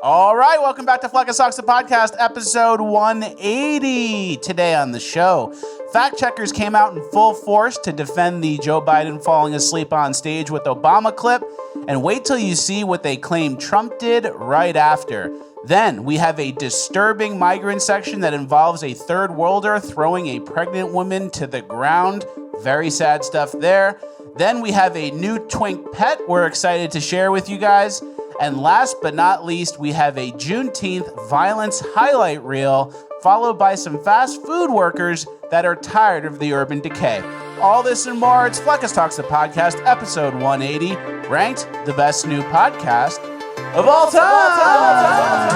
All right, welcome back to Fleck Socks, the podcast, episode 180. Today on the show, fact checkers came out in full force to defend the Joe Biden falling asleep on stage with Obama clip, and wait till you see what they claim Trump did right after. Then we have a disturbing migrant section that involves a third worlder throwing a pregnant woman to the ground. Very sad stuff there. Then we have a new twink pet we're excited to share with you guys. And last but not least, we have a Juneteenth violence highlight reel, followed by some fast food workers that are tired of the urban decay. All this and more, it's Fleck Talks, the podcast, episode 180, ranked the best new podcast of all time!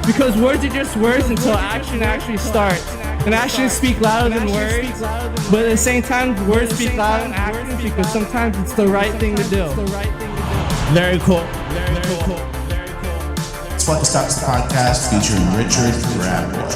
Because words are just words until action actually starts. And actions speak louder than words, but at the same time, words speak louder than actions because sometimes it's the right thing to do. Very cool. It's Fleck Talks, the podcast, featuring Richard Grabboy.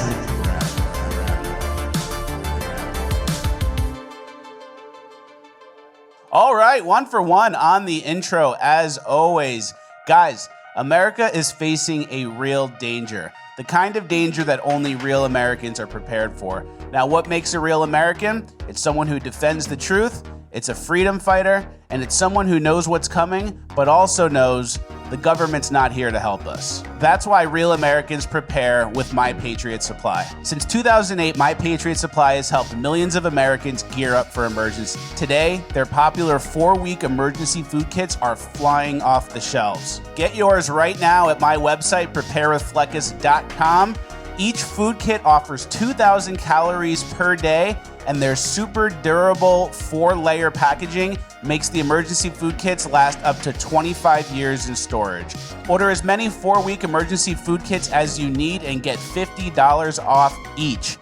All right, one for one on the intro, as always. Guys, America is facing a real danger. The kind of danger that only real Americans are prepared for. Now, what makes a real American? It's someone who defends the truth, it's a freedom fighter, and it's someone who knows what's coming, but also knows the government's not here to help us. That's why real Americans prepare with My Patriot Supply. Since 2008, My Patriot Supply has helped millions of Americans gear up for emergency. Today, their popular 4-week emergency food kits are flying off the shelves. Get yours right now at my website, preparewithfleckus.com. Each food kit offers 2,000 calories per day, and their super durable 4-layer packaging makes the emergency food kits last up to 25 years in storage. Order as many 4-week emergency food kits as you need and get $50 off each.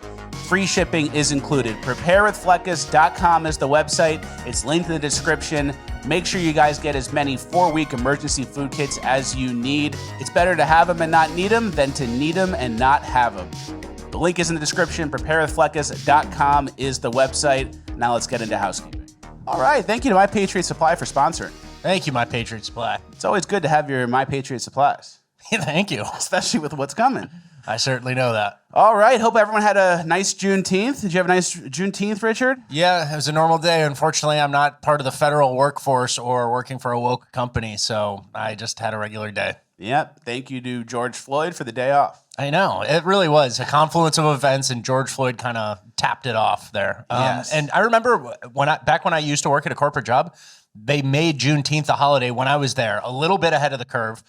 Free shipping is included. Preparewithfleckus.com is the website. It's linked in the description. Make sure you guys get as many 4-week emergency food kits as you need. It's better to have them and not need them than to need them and not have them. The link is in the description. Preparewithfleckus.com is the website. Now let's get into housekeeping. All right, thank you to My Patriot Supply for sponsoring. Thank you, My Patriot Supply. It's always good to have your My Patriot Supplies. Thank you. Especially with what's coming. I certainly know that. All right, hope everyone had a nice Juneteenth. Did you have a nice Juneteenth, Richard? Yeah, it was a normal day. Unfortunately, I'm not part of the federal workforce or working for a woke company, so I just had a regular day. Yep, thank you to George Floyd for the day off. I know. It really was a confluence of events, and George Floyd kind of tapped it off there. Yes. And I remember back when I used to work at a corporate job, they made Juneteenth a holiday when I was there, a little bit ahead of the curve.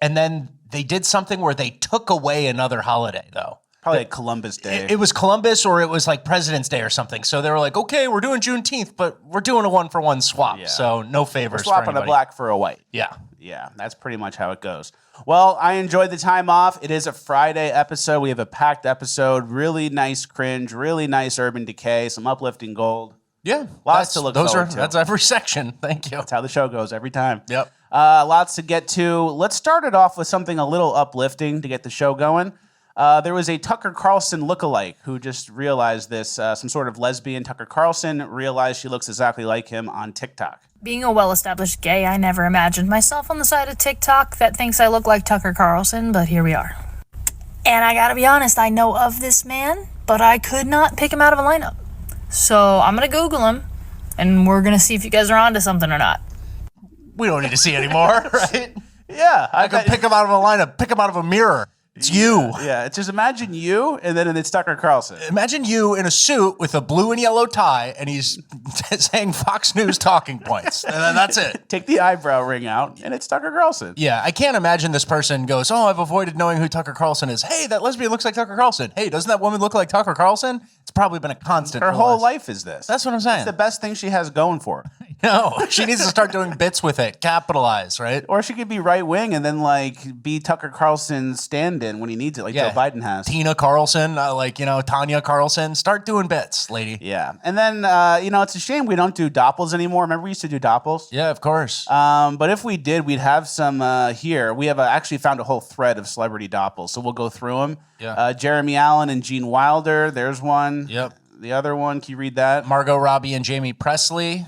And then they did something where they took away another holiday, though. Probably like Columbus Day. It was Columbus, or it was like President's Day or something. So they were like, okay, we're doing Juneteenth, but we're doing a 1-for-1 swap. Yeah. So no favors. We're swapping a black for a white. Yeah. Yeah, that's pretty much how it goes. Well, I enjoyed the time off. It is a Friday episode. We have a packed episode. Really nice cringe, really nice urban decay, some uplifting gold. Yeah. Lots to look forward to. That's every section. Thank you. That's how the show goes every time. Yep. Lots to get to. Let's start it off with something a little uplifting to get the show going. There was a Tucker Carlson lookalike who just realized this. Some sort of lesbian Tucker Carlson realized she looks exactly like him on TikTok. Being a well-established gay, I never imagined myself on the side of TikTok that thinks I look like Tucker Carlson, but here we are. And I gotta be honest, I know of this man, but I could not pick him out of a lineup. So I'm gonna Google him, and we're gonna see if you guys are onto something or not. We don't need to see anymore, right? Yeah. I could pick him out of a lineup, pick him out of a mirror. It's you. Yeah, it's just imagine you, and then it's Tucker Carlson. Imagine you in a suit with a blue and yellow tie, and he's saying Fox News talking points. And then that's it. Take the eyebrow ring out, and it's Tucker Carlson. Yeah, I can't imagine this person goes, oh, I've avoided knowing who Tucker Carlson is. Hey, that lesbian looks like Tucker Carlson. Hey, doesn't that woman look like Tucker Carlson? It's probably been a constant. Her whole life is this. That's what I'm saying. It's the best thing she has going for her. No, she needs to start doing bits with it. Capitalize, right? Or she could be right wing and then like be Tucker Carlson's stand-in when he needs it, like Joe Biden has. Tina Carlson, Tanya Carlson. Start doing bits, lady. Yeah. And then, it's a shame we don't do doppels anymore. Remember we used to do doppels? Yeah, of course. But if we did, we'd have some here. We have actually found a whole thread of celebrity doppels, so we'll go through them. Yeah. Jeremy Allen and Gene Wilder. There's one. Yep. The other one, can you read that? Margot Robbie and Jamie Presley.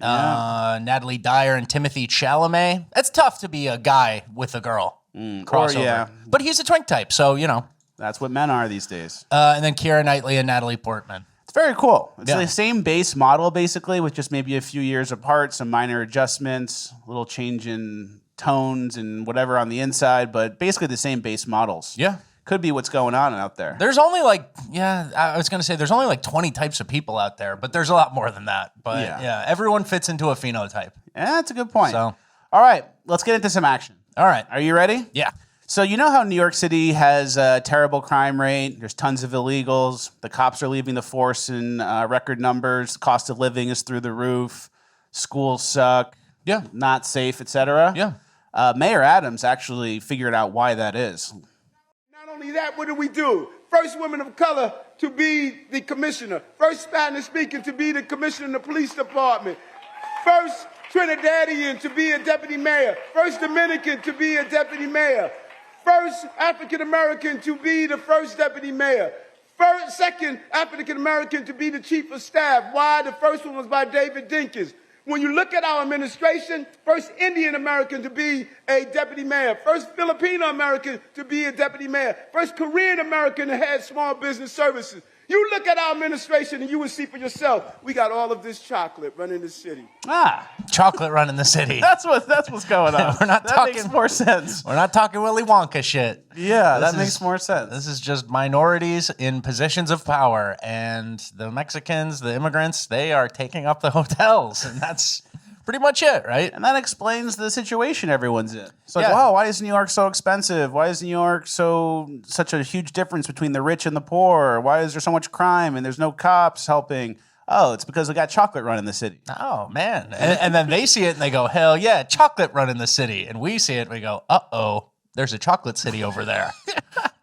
Natalie Dyer and Timothy Chalamet. It's tough to be a guy with a girl crossover. But he's a twink type, so, you know. That's what men are these days. And then Keira Knightley and Natalie Portman. It's very cool. It's the same base model, basically, with just maybe a few years apart, some minor adjustments, a little change in tones and whatever on the inside, but basically the same base models. Yeah. Could be what's going on out there. There's only I was going to say there's only like 20 types of people out there, but there's a lot more than that. But yeah, everyone fits into a phenotype. Yeah, that's a good point. So, all right, let's get into some action. All right. Are you ready? Yeah. So you know how New York City has a terrible crime rate? There's tons of illegals. The cops are leaving the force in record numbers. Cost of living is through the roof. Schools suck. Yeah. Not safe, etc. Yeah. Mayor Adams actually figured out why that is. Not only that, what do? First woman of color to be the commissioner. First Spanish speaking to be the commissioner in the police department. First Trinidadian to be a deputy mayor. First Dominican to be a deputy mayor. First African American to be the first deputy mayor. Second African American to be the chief of staff. Why? The first one was by David Dinkins. When you look at our administration, first Indian American to be a deputy mayor, first Filipino American to be a deputy mayor, first Korean American to head small business services. You look at our administration and you will see for yourself, we got all of this chocolate running the city. Chocolate running the city. That's what's going on. That makes more sense. We're not talking Willy Wonka shit. Yeah, that makes more sense. This is just minorities in positions of power, and the Mexicans, the immigrants, they are taking up the hotels, and that's pretty much it, right? And that explains the situation everyone's in. It's like, wow, why is New York so expensive? Why is New York such a huge difference between the rich and the poor? Why is there so much crime and there's no cops helping? Oh, it's because we got chocolate running the city. Oh, man. And then they see it and they go, hell yeah, chocolate running the city. And we see it and we go, uh-oh, there's a chocolate city over there.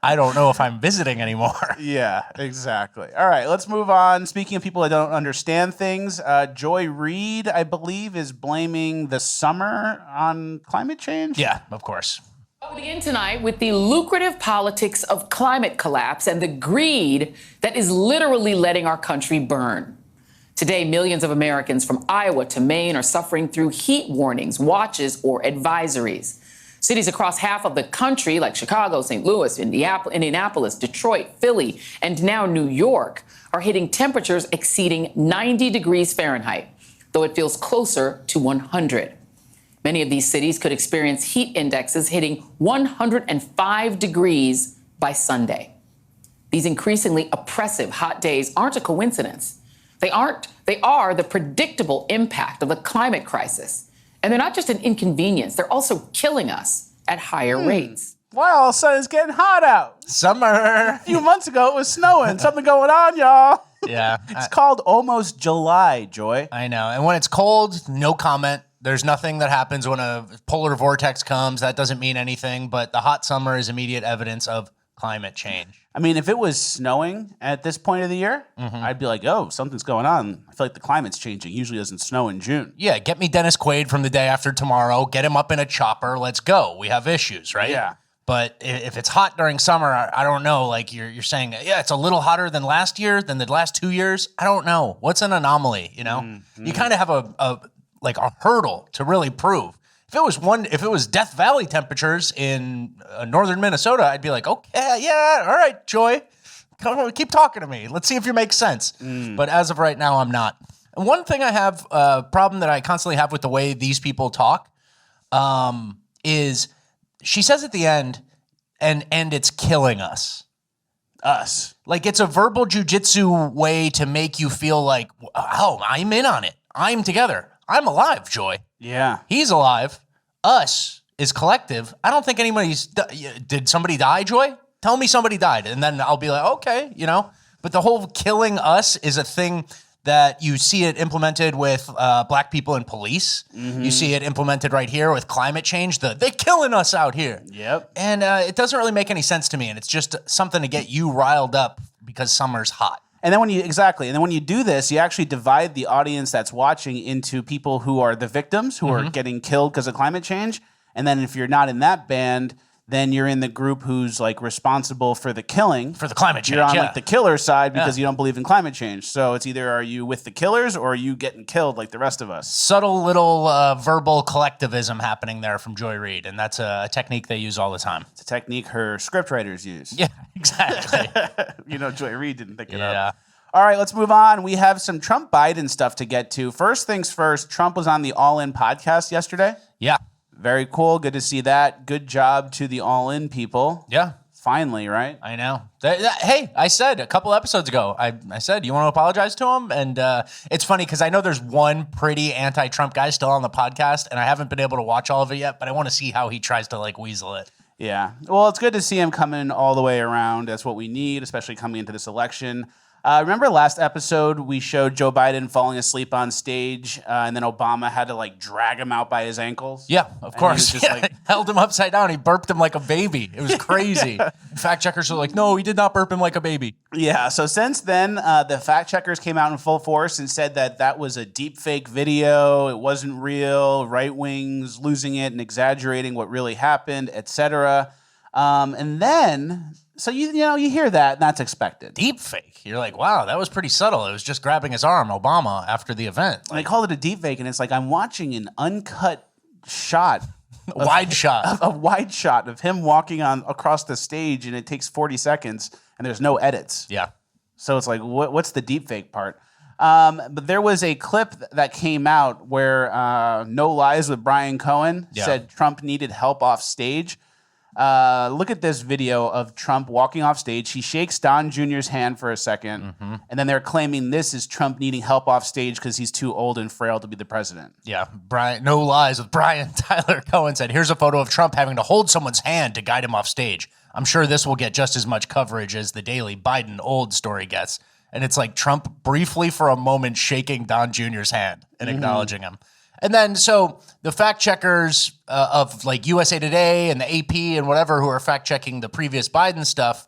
I don't know if I'm visiting anymore. Yeah, exactly. All right, let's move on. Speaking of people that don't understand things, Joy Reid, I believe, is blaming the summer on climate change. Yeah, of course. We begin tonight with the lucrative politics of climate collapse and the greed that is literally letting our country burn. Today, millions of Americans from Iowa to Maine are suffering through heat warnings, watches, or advisories. Cities across half of the country, like Chicago, St. Louis, Indianapolis, Detroit, Philly, and now New York, are hitting temperatures exceeding 90 degrees Fahrenheit, though it feels closer to 100. Many of these cities could experience heat indexes hitting 105 degrees by Sunday. These increasingly oppressive hot days aren't a coincidence. They are the predictable impact of the climate crisis. And they're not just an inconvenience, they're also killing us at higher rates. Wow, all of a sudden it's getting hot out. Summer. A few months ago it was snowing. Something going on, y'all. Yeah. It's called almost July, Joy. I know. And when it's cold, no comment. There's nothing that happens when a polar vortex comes. That doesn't mean anything. But the hot summer is immediate evidence of climate change. I mean, if it was snowing at this point of the year, I'd be like, oh, something's going on. I feel like the climate's changing. Usually doesn't snow in June. Yeah, get me Dennis Quaid from the day after tomorrow. Get him up in a chopper. Let's go. We have issues, right? Yeah. But if it's hot during summer, I don't know. Like you're saying, yeah, it's a little hotter than last year, than the last 2 years. I don't know. What's an anomaly, you know? You kind of have a hurdle to really prove. If it was Death Valley temperatures in northern Minnesota, I'd be like, okay, yeah, all right, Joy, keep talking to me. Let's see if you make sense. But as of right now, I'm not. And one thing I have, a problem that I constantly have with the way these people talk, is she says at the end, and it's killing us. Us. Like it's a verbal jujitsu way to make you feel like, oh, I'm in on it. I'm together. I'm alive, Joy. Yeah. He's alive. Us is collective. I don't think did somebody die, Joy? Tell me somebody died. And then I'll be like, okay, you know. But the whole killing us is a thing that you see it implemented with black people in police. You see it implemented right here with climate change. They're killing us out here. Yep. And it doesn't really make any sense to me. And it's just something to get you riled up because summer's hot. And then when you do this, you actually divide the audience that's watching into people who are the victims, who are getting killed because of climate change. And then if you're not in that band, then you're in the group who's like responsible for the killing. For the climate change, You're on yeah. like the killer side because you don't believe in climate change. So it's either are you with the killers or are you getting killed like the rest of us? Subtle little verbal collectivism happening there from Joy Reid, and that's a technique they use all the time. It's a technique her scriptwriters use. Yeah, exactly. Joy Reid didn't pick it Yeah. up. All right, let's move on. We have some Trump Biden stuff to get to. First things first, Trump was on the All In podcast yesterday. Yeah. Very cool. Good to see that. Good job to the All In people. Yeah. Finally, right? I know. Hey, I said a couple episodes ago, I said, you want to apologize to him? And it's funny because I know there's one pretty anti-Trump guy still on the podcast, and I haven't been able to watch all of it yet, but I want to see how he tries to like weasel it. Yeah. Well, it's good to see him coming all the way around. That's what we need, especially coming into this election. Remember last episode, we showed Joe Biden falling asleep on stage, and then Obama had to like drag him out by his ankles? Yeah, of course. He was just, like, held him upside down. He burped him like a baby. It was crazy. Fact checkers were like, no, he did not burp him like a baby. Yeah, so since then, the fact checkers came out in full force and said that that was a deep fake video. It wasn't real. Right wings losing it and exaggerating what really happened, etc. And then, so you hear that, and that's expected. Deep fake. You're like, wow, that was pretty subtle. It was just grabbing his arm, Obama, after the event. They called it a deep fake, and it's like I'm watching an uncut shot. A wide shot of him walking across the stage, and it takes 40 seconds, and there's no edits. Yeah. So it's like, what's the deep fake part? But there was a clip that came out where No Lies with Brian Cohen said Trump needed help off stage. Look at this video of Trump walking off stage. He shakes Don Jr.'s hand for a second, and then they're claiming this is Trump needing help off stage because he's too old and frail to be the president. Yeah, No Lies with Brian Tyler Cohen said, here's a photo of Trump having to hold someone's hand to guide him off stage. I'm sure this will get just as much coverage as the daily Biden old story gets. And it's like Trump briefly for a moment shaking Don Jr.'s hand and acknowledging him. And then, so the fact checkers of like USA Today and the AP and whatever who are fact checking the previous Biden stuff,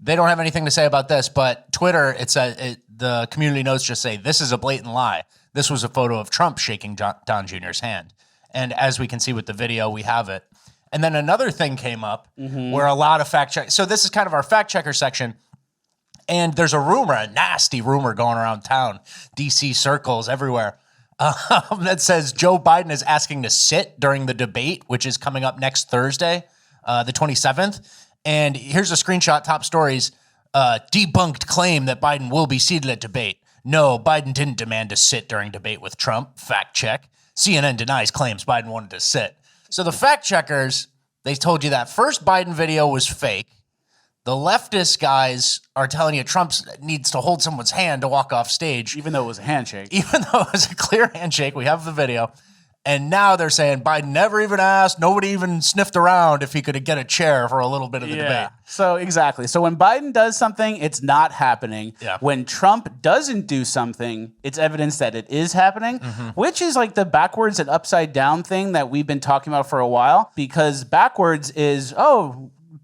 they don't have anything to say about this. But Twitter, the community notes just say, this is a blatant lie. This was a photo of Trump shaking Don Jr.'s hand. And as we can see with the video, we have it. And then another thing came up where a lot of fact check. So this is kind of our fact checker section. And there's a nasty rumor going around town, DC circles everywhere. That says Joe Biden is asking to sit during the debate, which is coming up next Thursday, the 27th. And here's a screenshot, top stories. Debunked claim that Biden will be seated at debate. No, Biden didn't demand to sit during debate with Trump. Fact check. CNN denies claims Biden wanted to sit. So the fact checkers, they told you that first Biden video was fake. The leftist guys are telling you Trump needs to hold someone's hand to walk off stage. Even though it was a handshake. Even though it was a clear handshake. We have the video. And now they're saying Biden never even asked, nobody even sniffed around if he could get a chair for a little bit of the debate. So exactly. So when Biden does something, it's not happening. Yeah. When Trump doesn't do something, it's evidence that it is happening, which is like the backwards and upside down thing that we've been talking about for a while. Because backwards is,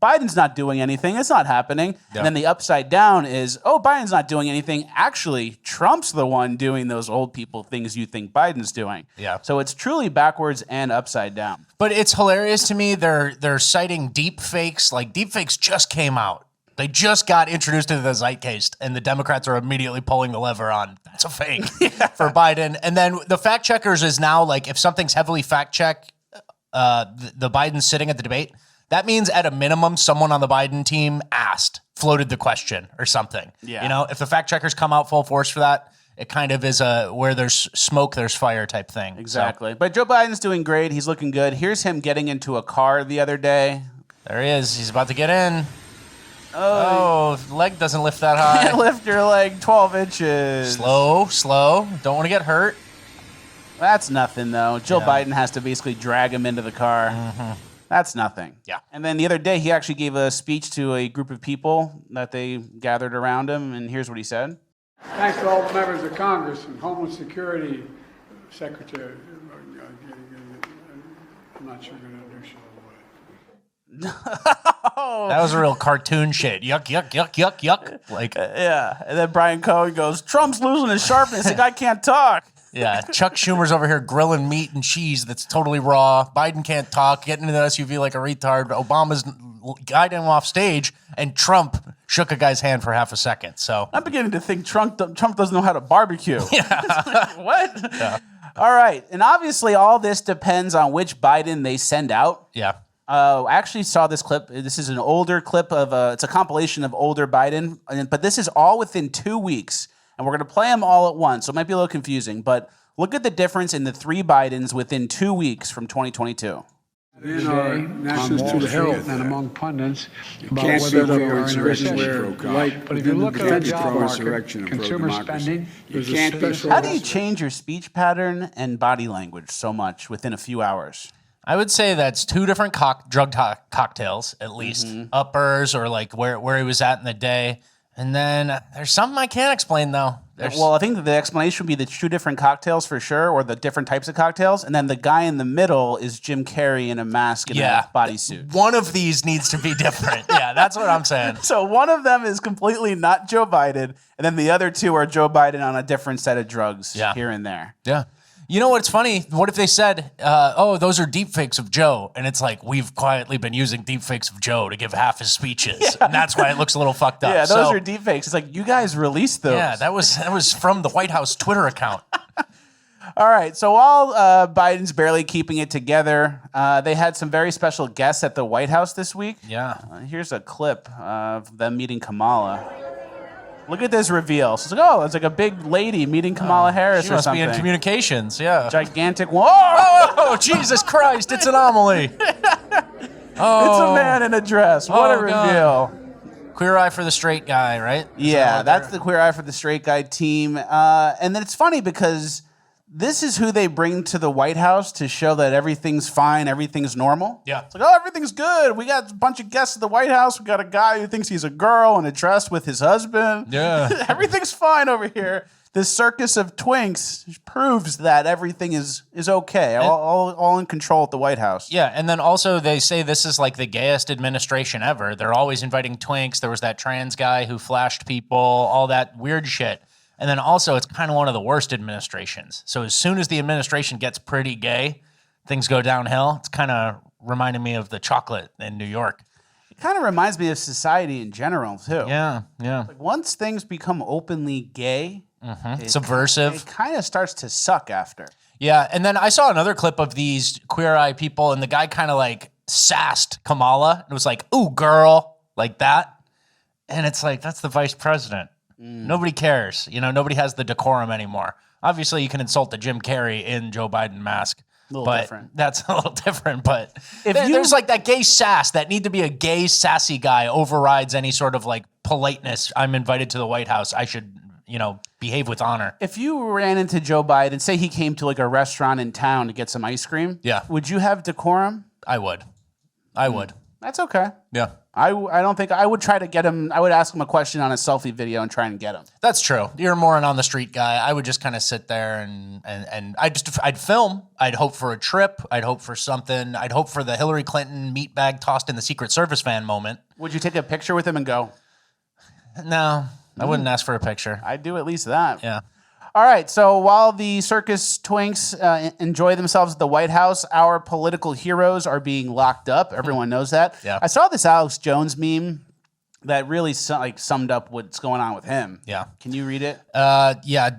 Biden's not doing anything. It's not happening. Yeah. And then the upside down is, Biden's not doing anything. Actually, Trump's the one doing those old people things you think Biden's doing. Yeah. So it's truly backwards and upside down. But it's hilarious to me. They're citing deep fakes. Like deep fakes just came out. They just got introduced into the zeitgeist, and the Democrats are immediately pulling the lever on that's a fake for Biden. And then the fact checkers is now like if something's heavily fact checked, the Biden sitting at the debate. That means at a minimum, someone on the Biden team floated the question or something. Yeah. You know, if the fact checkers come out full force for that, it kind of is where there's smoke, there's fire type thing. Exactly. So. But Joe Biden's doing great. He's looking good. Here's him getting into a car the other day. There he is. He's about to get in. Leg doesn't lift that high. Can't lift your leg 12 inches. Slow. Don't want to get hurt. That's nothing, though. Joe Biden has to basically drag him into the car. That's nothing. Yeah. And then the other day, he actually gave a speech to a group of people that they gathered around him, and here's what he said. Thanks to all the members of Congress and Homeland Security Secretary. I'm not sure going to do so. That was a real cartoon shit. Yuck. Like, yeah. And then Brian Cohen goes, Trump's losing his sharpness. The guy can't talk. Yeah, Chuck Schumer's over here grilling meat and cheese that's totally raw. Biden can't talk, getting into the SUV like a retard. Obama's guiding him off stage, and Trump shook a guy's hand for half a second. So I'm beginning to think Trump doesn't know how to barbecue. Yeah. What? Yeah. All right. And obviously all this depends on which Biden they send out. Yeah. I actually saw this clip. This is an older clip of it's a compilation of older Biden, but this is all within 2 weeks. And we're going to play them all at once, so it might be a little confusing. But look at the difference in the 3 Bidens within 2 weeks from 2022. In our nationals to the health and among pundits about can't whether speak we for are in a insurrection recession. where, like, But if you look at the defense job pro market, insurrection and consumer pro-democracy. spending, there's a can't be special... How do you change your speech pattern and body language so much within a few hours? I would say that's 2 different drug cocktails, at least. Uppers or like where he was at in the day. And then there's something I can't explain, though. Well, I think that the explanation would be the 2 different cocktails for sure, or the different types of cocktails. And then the guy in the middle is Jim Carrey in a mask and a bodysuit. One of these needs to be different. Yeah, that's what I'm saying. So one of them is completely not Joe Biden, and then the other 2 are Joe Biden on a different set of drugs here and there. Yeah. You know what's funny? What if they said, oh, those are deepfakes of Joe? And it's like, we've quietly been using deepfakes of Joe to give half his speeches. Yeah. And that's why it looks a little fucked up. Yeah, those are deepfakes. It's like, you guys released those. Yeah, that was from the White House Twitter account. All right, so while Biden's barely keeping it together, they had some very special guests at the White House this week. Yeah. Here's a clip of them meeting Kamala. Look at this reveal. So it's like, it's like a big lady meeting Kamala Harris She or must something. be in communications, yeah. Gigantic. Whoa! Oh, Jesus Christ, it's an Amelie. It's a man in a dress. What a reveal. God. Queer Eye for the Straight Guy, right? That's the Queer Eye for the Straight Guy team. And then it's funny because this is who they bring to the White House to show that everything's fine, everything's normal. Yeah. It's like, everything's good. We got a bunch of guests at the White House. We got a guy who thinks he's a girl in a dress with his husband. Yeah. Everything's fine over here. This circus of twinks proves that everything is okay, all in control at the White House. Yeah, and then also they say this is like the gayest administration ever. They're always inviting twinks. There was that trans guy who flashed people, all that weird shit. And then also it's kind of one of the worst administrations. So as soon as the administration gets pretty gay, things go downhill. It's kind of reminding me of the chocolate in New York. It kind of reminds me of society in general, too. Yeah. Like once things become openly gay, subversive, it kind of starts to suck after. Yeah, and then I saw another clip of these Queer Eye people, and the guy kind of like sassed Kamala. It was like, ooh, girl, like that. And it's like, that's the vice president. Nobody cares. Nobody has the decorum anymore. Obviously, you can insult the Jim Carrey in Joe Biden mask. Different. That's a little different. But there's like that gay sass, that need to be a gay, sassy guy overrides any sort of like politeness. I'm invited to the White House. I should, behave with honor. If you ran into Joe Biden, say he came to like a restaurant in town to get some ice cream, would you have decorum? I would. That's okay. Yeah. I don't think I would try to get him. I would ask him a question on a selfie video and try and get him. That's true. You're more an on the street guy. I would just kind of sit there and I'd film. I'd hope for a trip. I'd hope for something. I'd hope for the Hillary Clinton meat bag tossed in the Secret Service van moment. Would you take a picture with him and go? No, I wouldn't ask for a picture. I'd do at least that. Yeah. All right, so while the circus twinks enjoy themselves at the White House, our political heroes are being locked up. Everyone knows that. Yeah. I saw this Alex Jones meme that really summed up what's going on with him. Yeah. Can you read it? Yeah.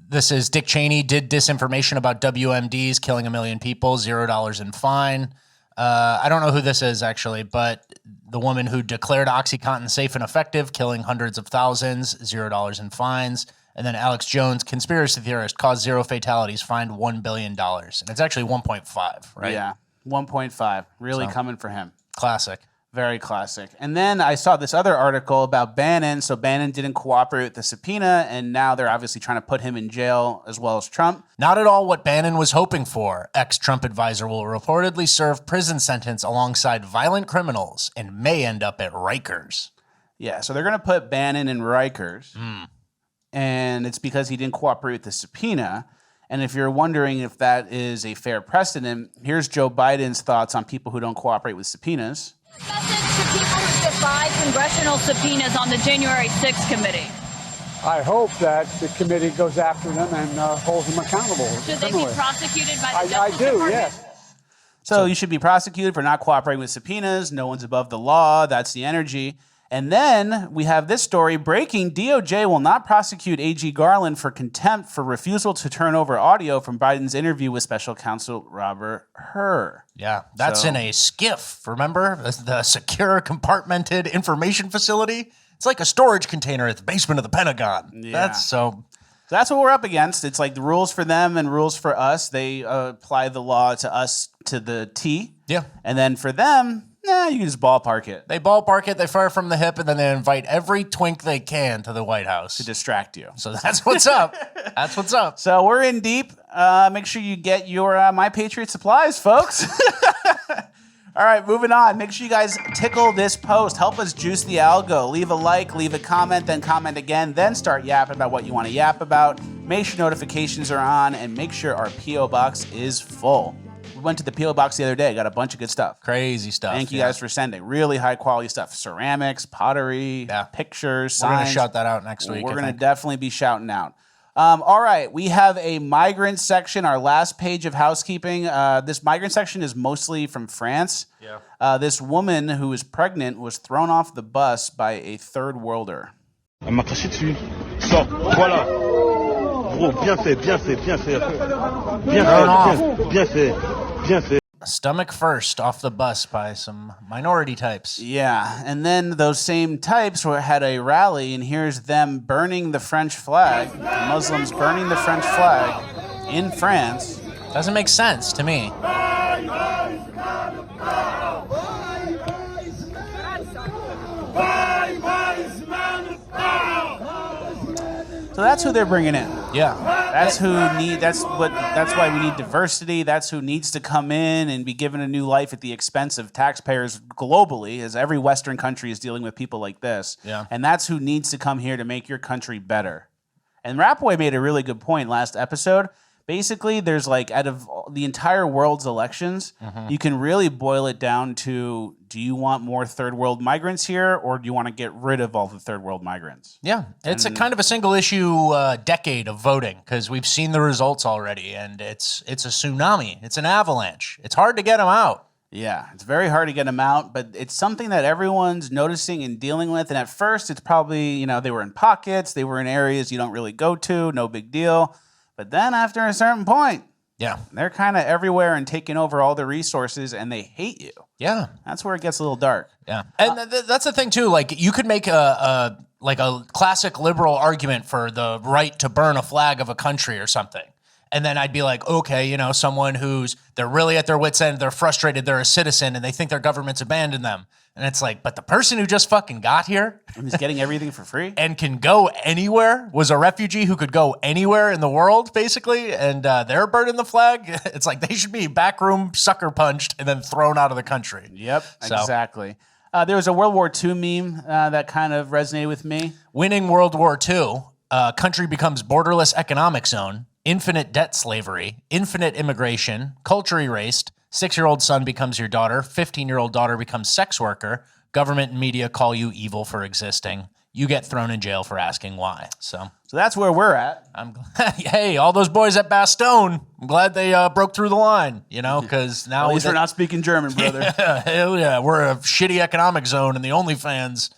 This is Dick Cheney did disinformation about WMDs killing 1 million people, $0 in fine. I don't know who this is actually, but the woman who declared OxyContin safe and effective, killing hundreds of thousands, $0 in fines. And then Alex Jones, conspiracy theorist, caused 0 fatalities, fined $1 billion. And it's actually 1.5, right? Yeah, 1.5. Really coming for him. Classic. Very classic. And then I saw this other article about Bannon. So Bannon didn't cooperate with the subpoena, and now they're obviously trying to put him in jail as well as Trump. Not at all what Bannon was hoping for. Ex-Trump advisor will reportedly serve prison sentence alongside violent criminals and may end up at Rikers. Yeah, so they're going to put Bannon in Rikers. And it's because he didn't cooperate with the subpoena. And if you're wondering if that is a fair precedent, here's Joe Biden's thoughts on people who don't cooperate with subpoenas. Message to people who defied congressional subpoenas on the January 6th committee. I hope that the committee goes after them and holds them accountable. Should they be prosecuted by the I Justice do, Department? yes. So you should be prosecuted for not cooperating with subpoenas. No one's above the law. That's the energy. And then we have this story breaking: DOJ will not prosecute AG Garland for contempt for refusal to turn over audio from Biden's interview with special counsel Robert Hur. Yeah, that's in a skiff, remember? The secure compartmented information facility. It's like a storage container at the basement of the Pentagon. Yeah. So that's what we're up against. It's like the rules for them and rules for us. They apply the law to us to the T. Yeah. And then for them, you can just ballpark it. They ballpark it, they fire from the hip, and then they invite every twink they can to the White House. To distract you. So that's what's up. That's what's up. So we're in deep. Make sure you get your My Patriot supplies, folks. All right, moving on. Make sure you guys tickle this post. Help us juice the algo. Leave a like, leave a comment, then comment again, then start yapping about what you want to yap about. Make sure notifications are on, and make sure our P.O. box is full. We went to the P.O. box the other day. Got a bunch of good stuff. Crazy stuff. Thank you guys for sending. Really high quality stuff. Ceramics, pottery, pictures, signs. We're going to shout that out next week. We're going to definitely be shouting out. All right, we have a migrant section, our last page of housekeeping. This migrant section is mostly from France. Yeah. This woman who was pregnant was thrown off the bus by a third worlder. Elle m'a craché dessus. Sors, voilà. Gros, bien fait, bien fait, bien fait. Bien fait, bien fait, bien fait. Stomach first off the bus by some minority types. Yeah, and then those same types had a rally, and here's them burning the French flag. Muslims burning the French flag in France. Doesn't make sense to me. So that's who they're bringing in. Yeah. That's why we need diversity. That's who needs to come in and be given a new life at the expense of taxpayers globally, as every Western country is dealing with people like this. Yeah. And that's who needs to come here to make your country better. And Rapaway made a really good point last episode. Basically, there's like, out of the entire world's elections, you can really boil it down to, do you want more third world migrants here, or do you want to get rid of all the third world migrants? Yeah, it's a kind of a single issue decade of voting, because we've seen the results already, and it's a tsunami. It's an avalanche. It's hard to get them out. Yeah, it's very hard to get them out, but it's something that everyone's noticing and dealing with. And at first, it's probably, they were in pockets, they were in areas you don't really go to, no big deal. But then after a certain point, they're kind of everywhere and taking over all the resources, and they hate you. Yeah. That's where it gets a little dark. Yeah. And that's the thing, too. Like, you could make a classic liberal argument for the right to burn a flag of a country or something. And then I'd be like, okay, someone they're really at their wits' end, they're frustrated, they're a citizen, and they think their government's abandoned them. And it's like, but the person who just fucking got here and is getting everything for free and can go anywhere, was a refugee who could go anywhere in the world, basically, and they're burning the flag. It's like they should be backroom sucker punched and then thrown out of the country. Yep, exactly. There was a World War II meme that kind of resonated with me. Winning World War II, country becomes borderless economic zone, infinite debt slavery, infinite immigration, culture erased, 6-year-old son becomes your daughter, 15-year-old daughter becomes sex worker, government and media call you evil for existing, you get thrown in jail for asking why. So that's where we're at. I'm glad. Hey, all those boys at Bastogne, I'm glad they broke through the line, because now... At least we're not speaking German, brother. Yeah, hell yeah, we're a shitty economic zone, and the OnlyFans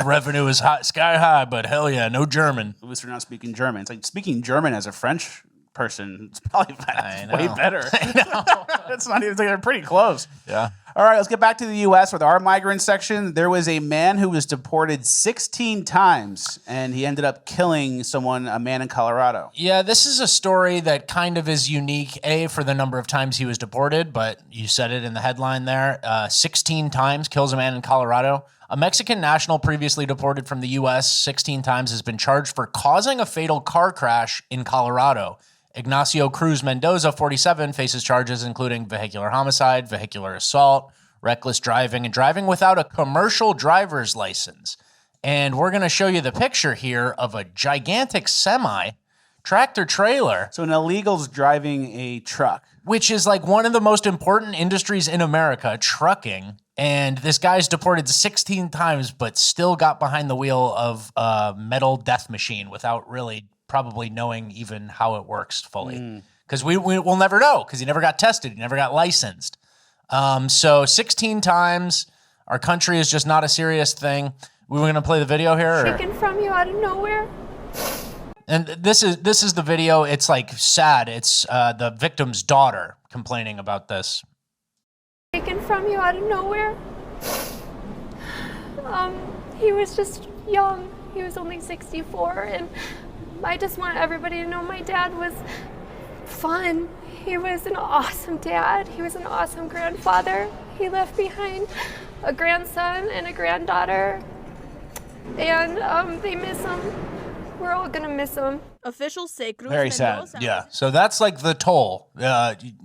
revenue is sky high, but hell yeah, no German. At least we're not speaking German. It's like speaking German as a French person. It's probably way better. I know. It's not even, they're pretty close. Yeah. All right, let's get back to the U.S. with our migrant section. There was a man who was deported 16 times, and he ended up killing a man in Colorado. Yeah, this is a story that kind of is unique, for the number of times he was deported, but you said it in the headline there. 16 times kills a man in Colorado. A Mexican national previously deported from the U.S. 16 times has been charged for causing a fatal car crash in Colorado. Ignacio Cruz Mendoza, 47, faces charges including vehicular homicide, vehicular assault, reckless driving, and driving without a commercial driver's license. And we're going to show you the picture here of a gigantic tractor trailer. So an illegal's driving a truck. Which is like one of the most important industries in America, trucking. And this guy's deported 16 times, but still got behind the wheel of a metal death machine without really probably knowing even how it works fully. Because we'll never know, because he never got tested. He never got licensed. So 16 times. Our country is just not a serious thing. We were going to play the video here? Or? Taken from you out of nowhere. And this is the video. It's like sad. It's the victim's daughter complaining about this. Taken from you out of nowhere. He was just young. He was only 64, and I just want everybody to know my dad was fun. He was an awesome dad. He was an awesome grandfather. He left behind a grandson and a granddaughter, and they miss him. We're all gonna miss him. Officials say Cruz Very sad. Yeah. So that's like the toll.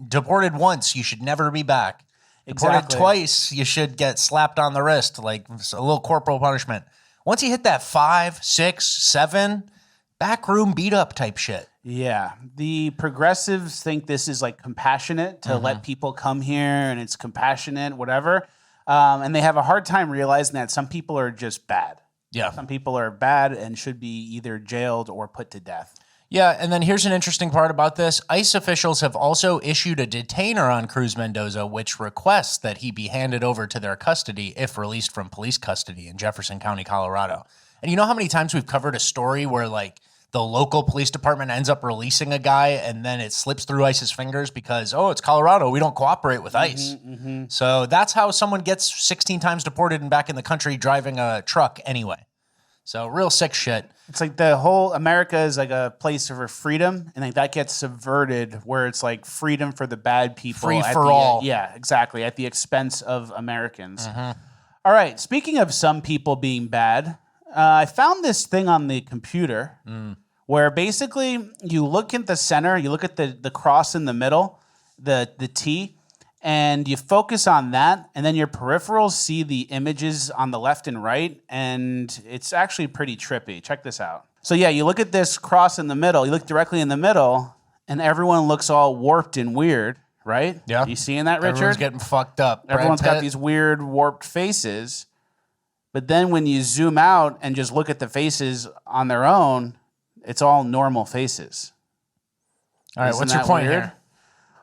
Deported once, you should never be back. Deported Exactly. twice, you should get slapped on the wrist, like a little corporal punishment. Once you hit that 5, 6, 7, backroom beat up type shit. Yeah. The progressives think this is like compassionate to let people come here and it's compassionate, whatever. And they have a hard time realizing that some people are just bad. Yeah. Some people are bad and should be either jailed or put to death. Yeah, and then here's an interesting part about this. ICE officials have also issued a detainer on Cruz Mendoza, which requests that he be handed over to their custody if released from police custody in Jefferson County, Colorado. And you know how many times we've covered a story where, like, the local police department ends up releasing a guy and then it slips through ICE's fingers because, oh, it's Colorado. We don't cooperate with ICE. So that's how someone gets 16 times deported and back in the country driving a truck anyway. So real sick shit. It's like the whole America is like a place for freedom, and like that gets subverted where it's like freedom for the bad people. Free at for the- all. Yeah, exactly. At the expense of Americans. All right. Speaking of some people being bad, I found this thing on the computer where basically you look at the center, you look at the cross in the middle, the T, and you focus on that, and then your peripherals see the images on the left and right, and it's actually pretty trippy. Check this out. So yeah, you look at this cross in the middle, you look directly in the middle, and everyone looks all warped and weird, right? Yeah. You seeing that, Richard? Everyone's getting fucked up. Everyone's Brad got Pitt. these weird warped faces. But then when you zoom out and just look at the faces on their own, it's all normal faces. All right, Isn't what's your that point weird? here?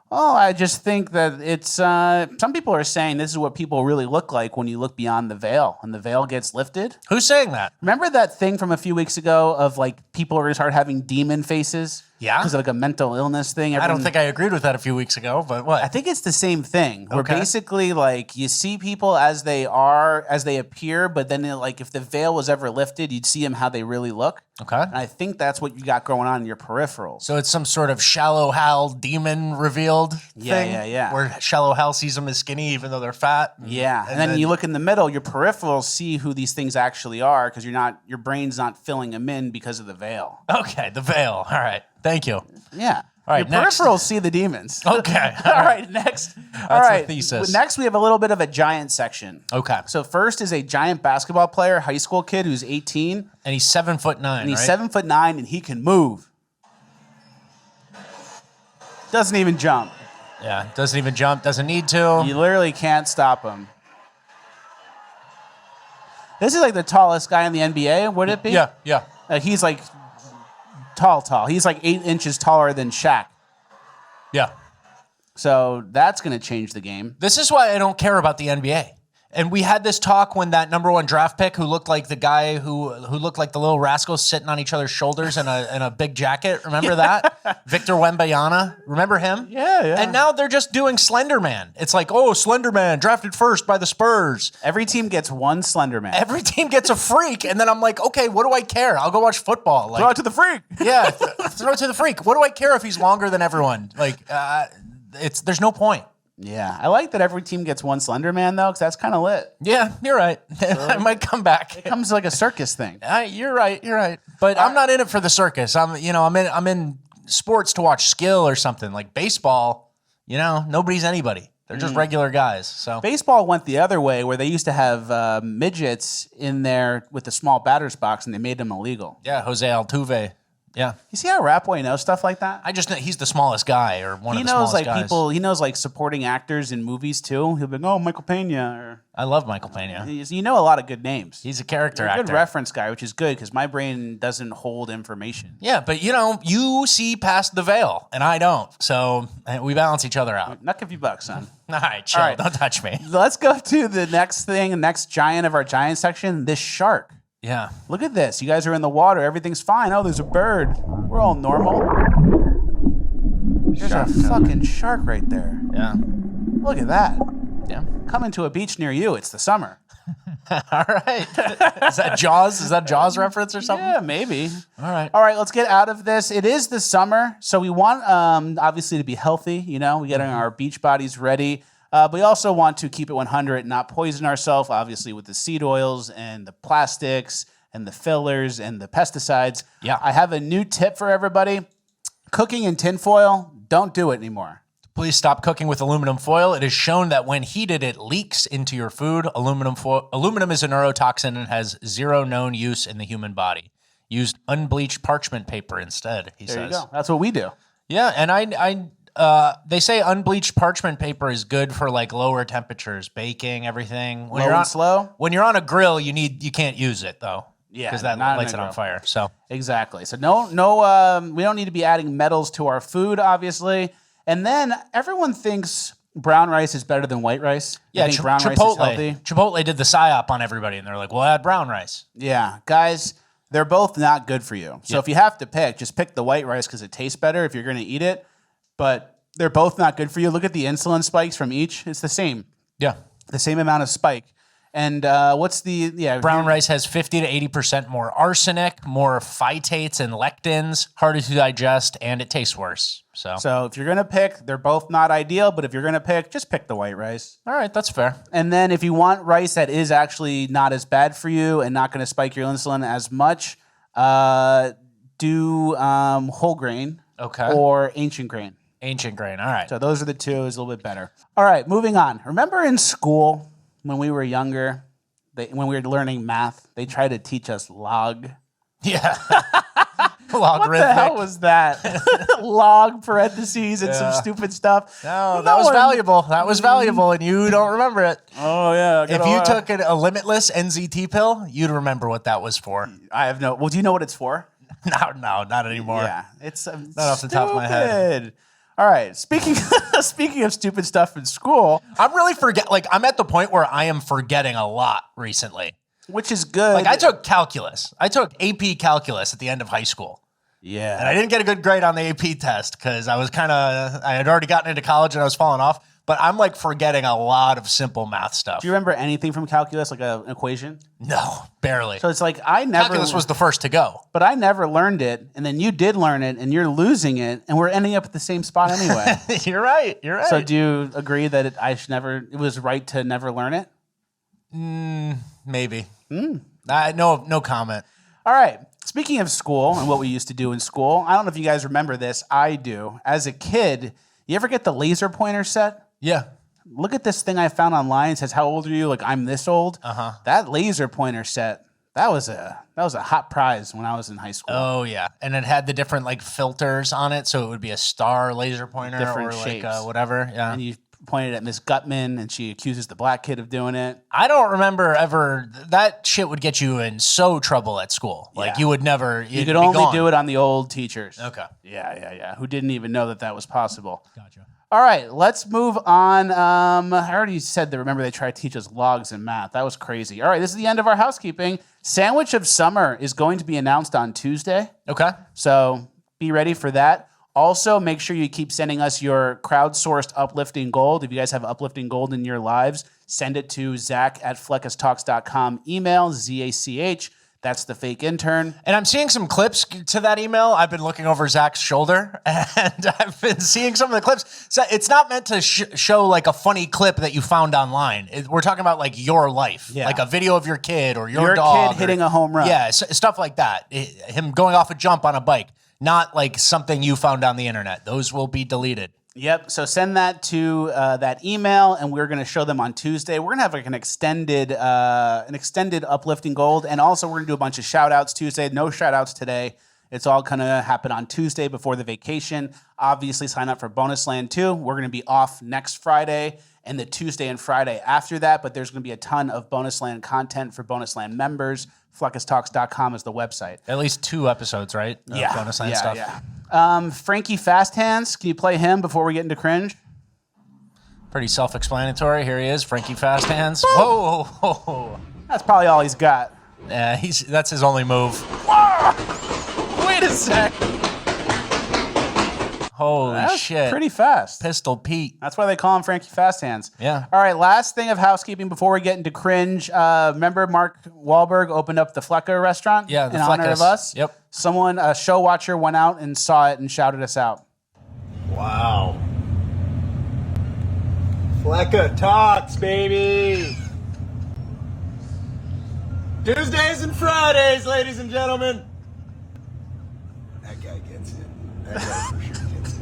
Oh, I just think that it's, some people are saying this is what people really look like when you look beyond the veil and the veil gets lifted. Who's saying that? Remember that thing from a few weeks ago of like people are going to start having demon faces? Yeah. Because of like a mental illness thing. I don't think I agreed with that a few weeks ago, but what? I think it's the same thing. Where Okay. basically like you see people as they are, as they appear, but then like if the veil was ever lifted, you'd see them how they really look. Okay. And I think that's what you got going on in your peripherals. So it's some sort of Shallow Hal demon revealed Yeah, thing? yeah. Where Shallow Hal sees them as skinny even though they're fat? Yeah, and then you look in the middle, your peripherals see who these things actually are because your brain's not filling them in because of the veil. Okay, the veil. All right. Thank you. Yeah. All right, your next. peripherals see the demons. Okay. All right, next. All right. the thesis. Next, we have a little bit of a giant section. Okay. So first is a giant basketball player, high school kid who's 18. And he's 7'9", And he's right? 7'9", and he can move. Doesn't even jump. Yeah, doesn't even jump, doesn't need to. You literally can't stop him. This is like the tallest guy in the NBA, would it be? Yeah, yeah. He's like tall. He's like 8 inches taller than Shaq. Yeah. So that's going to change the game. This is why I don't care about the NBA. And we had this talk when that number 1 draft pick who looked like the guy who looked like the little rascals sitting on each other's shoulders in a big jacket. Remember that? Victor Wembanyama. Remember him? Yeah. And now they're just doing Slender Man. It's like, oh, Slender Man drafted first by the Spurs. Every team gets one Slender Man. Every team gets a freak. And then I'm like, okay, what do I care? I'll go watch football. Like, Throw it to the freak. yeah, throw it to the freak. What do I care if he's longer than everyone? Like, there's no point. Yeah, I like that every team gets one Slender Man though, because that's kind of lit. Yeah, you're right. I might come back. It comes like a circus thing. You're right. But I'm not in it for the circus. I'm in sports to watch skill or something like baseball. Nobody's anybody. They're just regular guys. So Baseball went the other way, where they used to have midgets in there with the small batter's box, and they made them illegal. yeah, Jose Altuve. Yeah. You see how Rap Boy knows stuff like that? I just know he's the smallest guy or one He of the knows smallest like guys. people. He knows like supporting actors in movies too. He'll be like, "Oh, Michael Pena." Or I love Michael Pena. you know a lot of good names. He's a character You're a actor. good reference guy, which is good because my brain doesn't hold information. Yeah, but you see past the veil, and I don't. So we balance each other out. Knock a few bucks, son. All right, chill. All right. Don't touch me. Let's go to the next thing, next giant of our giant section, this shark. Yeah. Look at this. You guys are in the water. Everything's fine. Oh, there's a bird. We're all normal. There's a fucking shark right there. Yeah. Look at that. Yeah. Coming to a beach near you. It's the summer. All right. Is that Jaws? Is that Jaws reference or something? Yeah, maybe. All right. All right, let's get out of this. It is the summer, so we want obviously to be healthy. We getting our beach bodies ready. But we also want to keep it 100, not poison ourselves, obviously, with the seed oils and the plastics and the fillers and the pesticides. Yeah. I have a new tip for everybody. Cooking in tinfoil, don't do it anymore. Please stop cooking with aluminum foil. It is shown that when heated, it leaks into your food. Aluminum is a neurotoxin and has zero known use in the human body. Use unbleached parchment paper instead, he says. There you go. That's what we do. Yeah, and they say unbleached parchment paper is good for like lower temperatures, baking, everything. Low and slow? When you're on a grill, you can't use it though. Yeah, because that not in lights a it on grill. fire. So Exactly. So no, we don't need to be adding metals to our food, obviously. And then everyone thinks brown rice is better than white rice. yeah, I think brown rice is healthy. Chipotle did the psyop on everybody, and they're like, "Well, add brown rice." Yeah, guys, they're both not good for you. So if you have to pick, just pick the white rice because it tastes better if you're going to eat it. But they're both not good for you. Look at the insulin spikes from each. It's the same. Yeah. The same amount of spike. And what's the Brown rice has 50 to 80% more arsenic, more phytates and lectins, harder to digest, and it tastes worse. So if you're going to pick, they're both not ideal. But if you're going to pick, just pick the white rice. All right, that's fair. And then if you want rice that is actually not as bad for you and not going to spike your insulin as much, do whole grain or ancient grain. Ancient grain, all right. So those are the two. It's a little bit better. All right, moving on. Remember in school when we were younger, when we were learning math, they tried to teach us log? Yeah. What the hell was that? Log, parentheses, and some stupid stuff. No, that was valuable. That was valuable, and you don't remember it. Oh, yeah. If you took a limitless NZT pill, you'd remember what that was for. I have no... Well, do you know what it's for? No, not anymore. Yeah. It's not off the top of my head. All right. Speaking of stupid stuff in school... I'm really I'm at the point where I am forgetting a lot recently. Which is good. Like, I took calculus. I took AP calculus at the end of high school. Yeah. And I didn't get a good grade on the AP test because I had already gotten into college and I was falling off. But I'm like forgetting a lot of simple math stuff. Do you remember anything from calculus, like an equation? No, barely. So it's like Calculus was the first to go. But I never learned it, and then you did learn it, and you're losing it, and we're ending up at the same spot anyway. You're right. So do you agree that it was right to never learn it? Maybe. No comment. All right. Speaking of school and what we used to do in school, I don't know if you guys remember this. I do. As a kid, you ever get the laser pointer set? Yeah. Look at this thing I found online. It says, how old are you? Like, I'm this old. Uh-huh. That laser pointer set, that was a hot prize when I was in high school. Oh, yeah. And it had the different, like, filters on it, so it would be a star laser pointer Different or, shapes. like, whatever. Yeah. And you pointed at Miss Gutman, and she accuses the black kid of doing it. I don't remember ever... That shit would get you in so trouble at school. Like, you would never... You could only do it on the old teachers. Okay. Yeah. Who didn't even know that was possible. Gotcha. All right, let's move on. I already said that, remember, they tried to teach us logs and math. That was crazy. All right, this is the end of our housekeeping. Sandwich of Summer is going to be announced on Tuesday. Okay. So be ready for that. Also, make sure you keep sending us your crowdsourced uplifting gold. If you guys have uplifting gold in your lives, send it to zach@fleckastalks.com. Email, ZACH. That's the fake intern. And I'm seeing some clips to that email. I've been looking over Zach's shoulder, and I've been seeing some of the clips. So it's not meant to show like a funny clip that you found online. We're talking about like your life, like a video of your kid or your dog. Kid hitting a home run. Yeah, stuff like that. Him going off a jump on a bike. Not like something you found on the internet. Those will be deleted. Yep. So send that to that email, and we're going to show them on Tuesday. We're going to have like an extended uplifting gold, and also we're going to do a bunch of shout outs Tuesday. No shout outs today. It's all going to happen on Tuesday before the vacation. Obviously, sign up for Bonus Land too. We're going to be off next Friday and the Tuesday and Friday after that, but there's going to be a ton of Bonus Land content for Bonus Land members. FluckusTalks.com is the website. At least 2 episodes, right? Yeah. Bonus Land stuff. Yeah. Frankie Fast Hands, can you play him before we get into Cringe? Pretty self-explanatory. Here he is, Frankie Fast Hands. Whoa, whoa, whoa. That's probably all he's got. Yeah, that's his only move. Wait a sec. Holy shit. Pretty fast. Pistol Pete. That's why they call him Frankie Fast Hands. Yeah. All right, last thing of housekeeping before we get into Cringe. Remember Mark Wahlberg opened up the Flecker restaurant? Yeah, the in honor of us? Yep. Someone, a show watcher, went out and saw it and shouted us out. Wow. Flecker talks, baby. Tuesdays and Fridays, ladies and gentlemen. That guy gets it. That guy for sure gets it.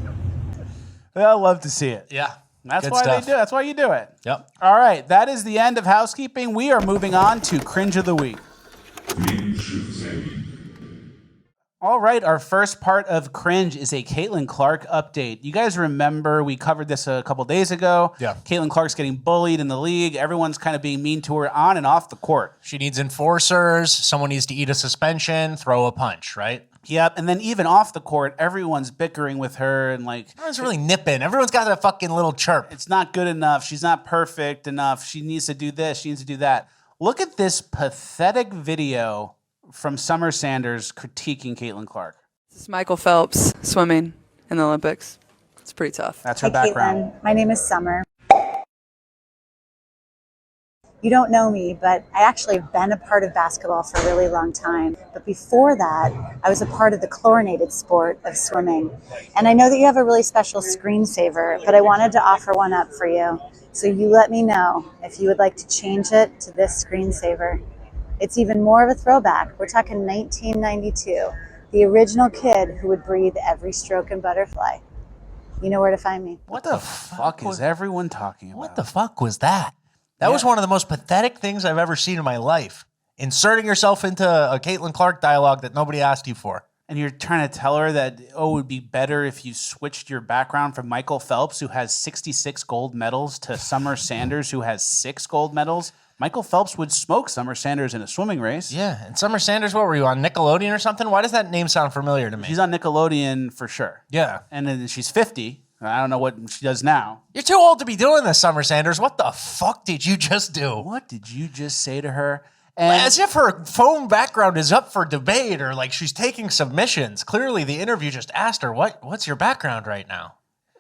I love to see it. Yeah. That's Good why stuff. they do. That's why you do it. Yep. All right, that is the end of housekeeping. We are moving on to Cringe of the Week. All right, our first part of Cringe is a Caitlyn Clark update. You guys remember we covered this a couple days ago. Yeah. Caitlyn Clark's getting bullied in the league. Everyone's kind of being mean to her on and off the court. She needs enforcers. Someone needs to eat a suspension, throw a punch, right? Yep, and then even off the court, everyone's bickering with her and like... Everyone's really nipping. Everyone's got a fucking little chirp. It's not good enough. She's not perfect enough. She needs to do this. She needs to do that. Look at this pathetic video from Summer Sanders critiquing Caitlyn Clark. This is Michael Phelps swimming in the Olympics. It's pretty tough. That's her background. Caitlyn, my name is Summer. You don't know me, but I actually have been a part of basketball for a really long time. But before that, I was a part of the chlorinated sport of swimming. And I know that you have a really special screensaver, but I wanted to offer one up for you. So you let me know if you would like to change it to this screensaver. It's even more of a throwback. We're talking 1992. The original kid who would breathe every stroke and butterfly. You know where to find me. What the fuck is everyone talking about? What the fuck was that? That was one of the most pathetic things I've ever seen in my life. Inserting yourself into a Caitlyn Clark dialogue that nobody asked you for. And you're trying to tell her that, oh, it would be better if you switched your background from Michael Phelps, who has 66 gold medals, to Summer Sanders, who has 6 gold medals. Michael Phelps would smoke Summer Sanders in a swimming race. Yeah, and Summer Sanders, what were you, on Nickelodeon or something? Why does that name sound familiar to me? She's on Nickelodeon for sure. Yeah. And then she's 50. I don't know what she does now. You're too old to be doing this, Summer Sanders. What the fuck did you just do? What did you just say to her? And as if her phone background is up for debate or like she's taking submissions. Clearly, the interview just asked her, what's your background right now?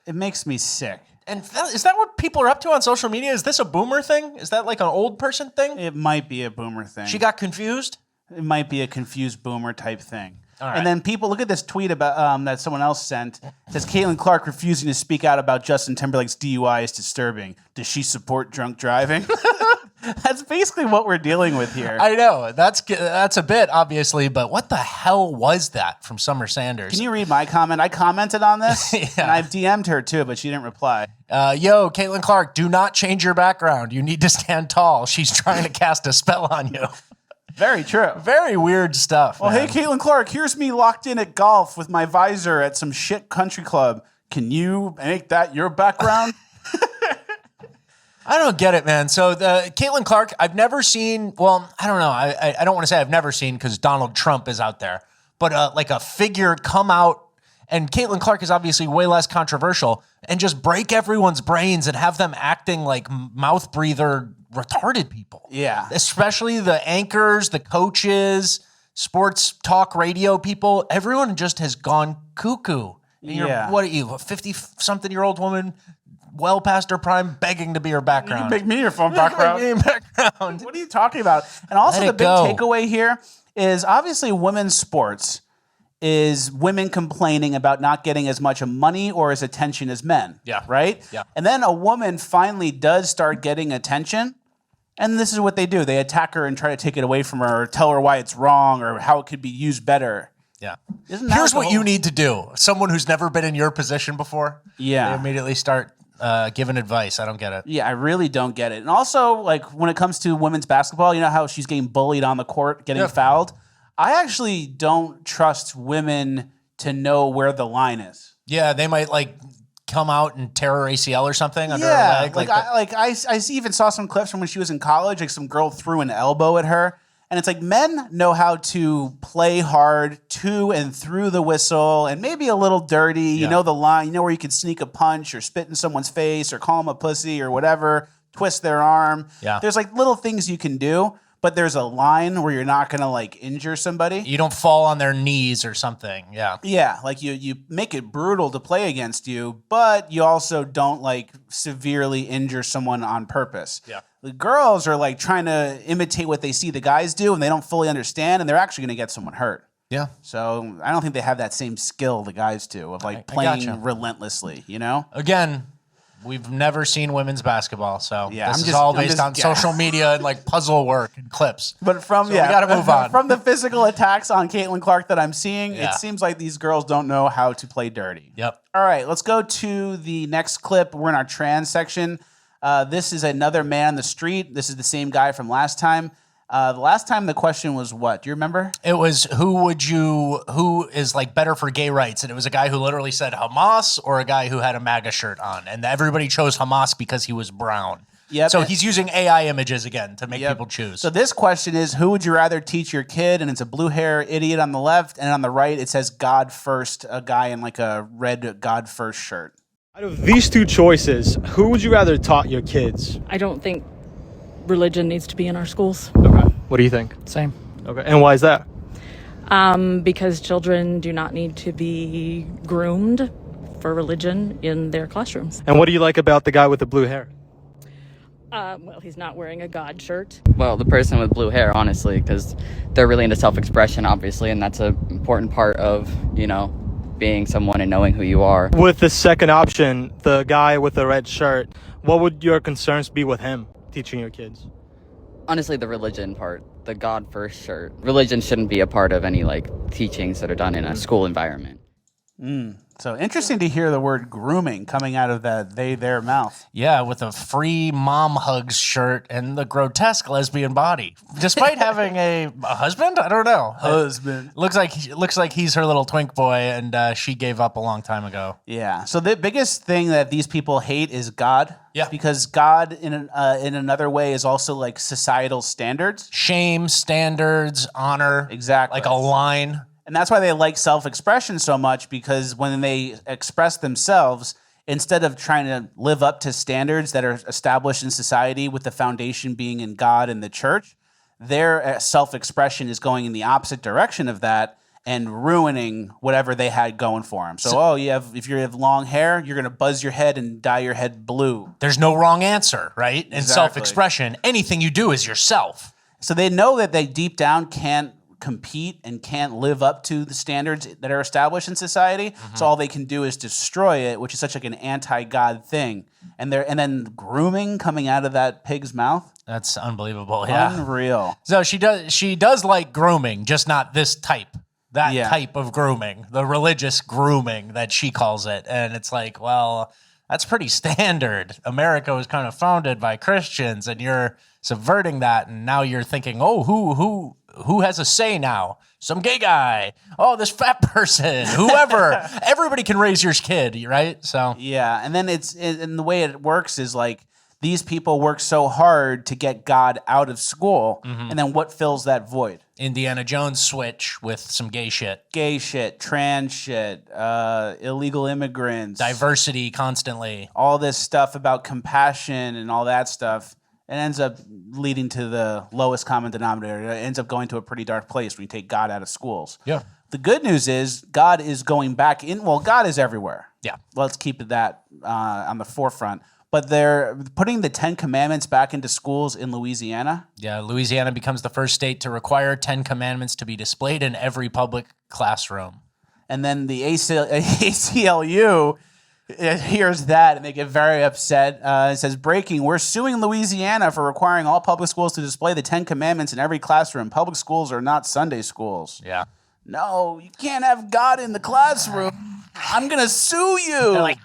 It makes me sick. And is that what people are up to on social media? Is this a boomer thing? Is that like an old person thing? It might be a boomer thing. She got confused? It might be a confused boomer type thing. All right. And then people, look at this tweet about that someone else sent. It says, Caitlyn Clark refusing to speak out about Justin Timberlake's DUI is disturbing. Does she support drunk driving? That's basically what we're dealing with here. I know. That's a bit, obviously, but what the hell was that from Summer Sanders? Can you read my comment? I commented on this, and I've DM'd her too, but she didn't reply. Yo, Caitlyn Clark, do not change your background. You need to stand tall. She's trying to cast a spell on you. Very true. Very weird stuff. Well, man. Hey, Caitlyn Clark, here's me locked in at golf with my visor at some shit country club. Can you make that your background? I don't get it, man. So the Caitlyn Clark, I've never seen, well, I don't know. I don't want to say I've never seen because Donald Trump is out there, but like a figure come out, and Caitlyn Clark is obviously way less controversial, and just break everyone's brains and have them acting like mouth breather retarded people. Yeah. Especially the anchors, the coaches, sports talk radio people. Everyone just has gone cuckoo. And what are you, a 50-something-year-old woman, well past her prime, begging to be her background? You can make me your phone background. What are you talking about? And also the big takeaway here is obviously women's sports is women complaining about not getting as much money or as attention as men. Yeah. Right? Yeah. And then a woman finally does start getting attention. And this is what they do. They attack her and try to take it away from her or tell her why it's wrong or how it could be used better. Yeah. Here's what you need to do. Someone who's never been in your position before. Yeah. They immediately start giving advice. I don't get it. Yeah, I really don't get it. And also, like, when it comes to women's basketball, you know how she's getting bullied on the court, getting fouled? I actually don't trust women to know where the line is. Yeah, they might like come out and tear her ACL or something under her leg. I even saw some clips from when she was in college. Like some girl threw an elbow at her, and it's like men know how to play hard to and through the whistle, and maybe a little dirty. You know the line. You know where you can sneak a punch or spit in someone's face or call them a pussy or whatever. Twist their arm. Yeah. There's like little things you can do. But there's a line where you're not gonna like injure somebody. You don't fall on their knees or something. Yeah. Yeah, like you make it brutal to play against you, but you also don't like severely injure someone on purpose. Yeah. The girls are like trying to imitate what they see the guys do, and they don't fully understand, and they're actually gonna get someone hurt. Yeah. So I don't think they have that same skill the guys do of like playing relentlessly. You know. Again, we've never seen women's basketball, so Yeah, this I'm is just- all I'm based just- on social media and like puzzle work and clips. But from So we gotta move on. from the physical attacks on Caitlyn Clark that I'm seeing, Yeah. it seems like these girls don't know how to play dirty. Yep. All right, let's go to the next clip. We're in our trans section. This is another man on the street. This is the same guy from last time. The last time the question was what? Do you remember? It was who is like better for gay rights? And it was a guy who literally said Hamas or a guy who had a MAGA shirt on. And everybody chose Hamas because he was brown. Yep. So he's using AI images again to make people choose. So this question is, who would you rather teach your kid? And it's a blue hair idiot on the left, and on the right it says God First, a guy in like a red God First shirt. Out of these two choices, who would you rather taught your kids? I don't think religion needs to be in our schools. Okay. What do you think? Same. Okay. And why is that? Because children do not need to be groomed for religion in their classrooms. And what do you like about the guy with the blue hair? Well, he's not wearing a God shirt. Well, the person with blue hair, honestly, because they're really into self-expression, obviously, and that's an important part of, being someone and knowing who you are. With the second option, the guy with the red shirt, what would your concerns be with him teaching your kids? Honestly, the religion part, the God first shirt. Religion shouldn't be a part of any, teachings that are done in a school environment. So interesting to hear the word grooming coming out of that their mouth. Yeah, with a free mom hugs shirt and the grotesque lesbian body, despite having a husband. I don't know. Husband. Looks like he's her little twink boy, and she gave up a long time ago. Yeah. So the biggest thing that these people hate is God. Yeah. Because God, in another way, is also like societal standards, shame, standards, honor. Exactly. Like a line. And that's why they like self-expression so much, because when they express themselves, instead of trying to live up to standards that are established in society with the foundation being in God and the church, their self-expression is going in the opposite direction of that and ruining whatever they had going for them. So, if you have long hair, you're going to buzz your head and dye your head blue. There's no wrong answer, right? In Exactly. self-expression, anything you do is yourself. So they know that they deep down can't compete and can't live up to the standards that are established in society. Mm-hmm. So all they can do is destroy it, which is such like an anti-God thing. And then grooming coming out of that pig's mouth. That's unbelievable. Yeah. Unreal. So she does like grooming, just not this type. Type of grooming, the religious grooming that she calls it. And it's like, well, that's pretty standard. America was kind of founded by Christians, and you're subverting that, and now you're thinking, oh, who has a say now? Some gay guy. Oh, this fat person. Whoever. Everybody can raise your kid, right? So yeah, and then and the way it works is like these people work so hard to get God out of school, and then what fills that void? Indiana Jones switch with some gay shit. Gay shit, trans shit, illegal immigrants. Diversity constantly. All this stuff about compassion and all that stuff. It ends up leading to the lowest common denominator. It ends up going to a pretty dark place when you take God out of schools. Yeah. The good news is God is going back in. Well, God is everywhere. Yeah. Let's keep that on the forefront. But they're putting the 10 Commandments back into schools in Louisiana. Yeah, Louisiana becomes the first state to require 10 Commandments to be displayed in every public classroom. And then the ACLU hears that and they get very upset. It says, breaking, we're suing Louisiana for requiring all public schools to display the 10 Commandments in every classroom. Public schools are not Sunday schools. Yeah. No, you can't have God in the classroom. I'm going to sue you.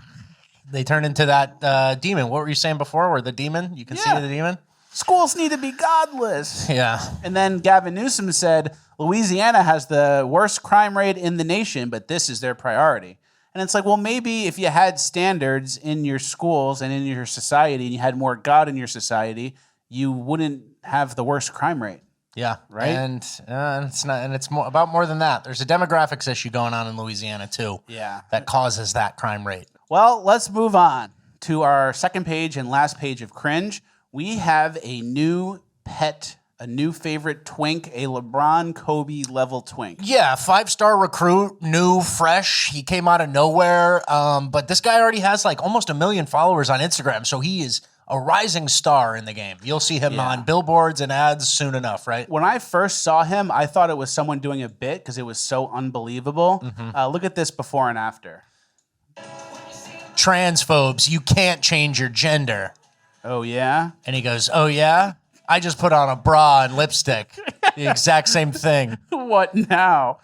They turn into that demon. What were you saying before? Where the demon? You can see the demon? Schools need to be godless. Yeah. And then Gavin Newsom said, Louisiana has the worst crime rate in the nation, but this is their priority. And it's like, well, maybe if you had standards in your schools and in your society and you had more God in your society, you wouldn't have the worst crime rate. Yeah. Right. And it's not, and it's more than that. There's a demographics issue going on in Louisiana too. Yeah. That causes that crime rate. Well, let's move on to our second page and last page of Cringe. We have a new pet, a new favorite twink, a LeBron Kobe level twink. Yeah, 5-star recruit, new, fresh. He came out of nowhere. But this guy already has like almost 1 million followers on Instagram. So he is a rising star in the game. You'll see him on billboards and ads soon enough, right? When I first saw him, I thought it was someone doing a bit because it was so unbelievable. Look at this before and after. Transphobes, you can't change your gender. Oh, yeah? And he goes, oh, yeah? I just put on a bra and lipstick. The exact same thing. What now?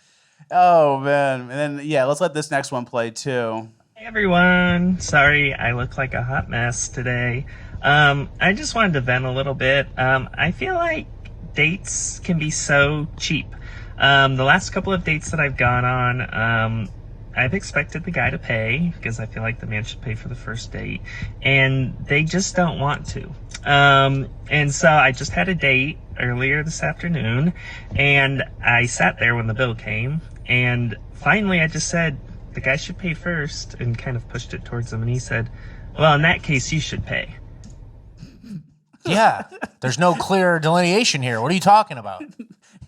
Oh, man. And then, yeah, let's let this next one play, too. Hey, everyone. Sorry, I look like a hot mess today. I just wanted to vent a little bit. I feel like dates can be so cheap. The last couple of dates that I've gone on, I've expected the guy to pay because I feel like the man should pay for the first date, and they just don't want to. And so I just had a date earlier this afternoon, and I sat there when the bill came, and finally I just said, the guy should pay first, and kind of pushed it towards him, and he said, well, in that case, you should pay. Yeah, there's no clear delineation here. What are you talking about?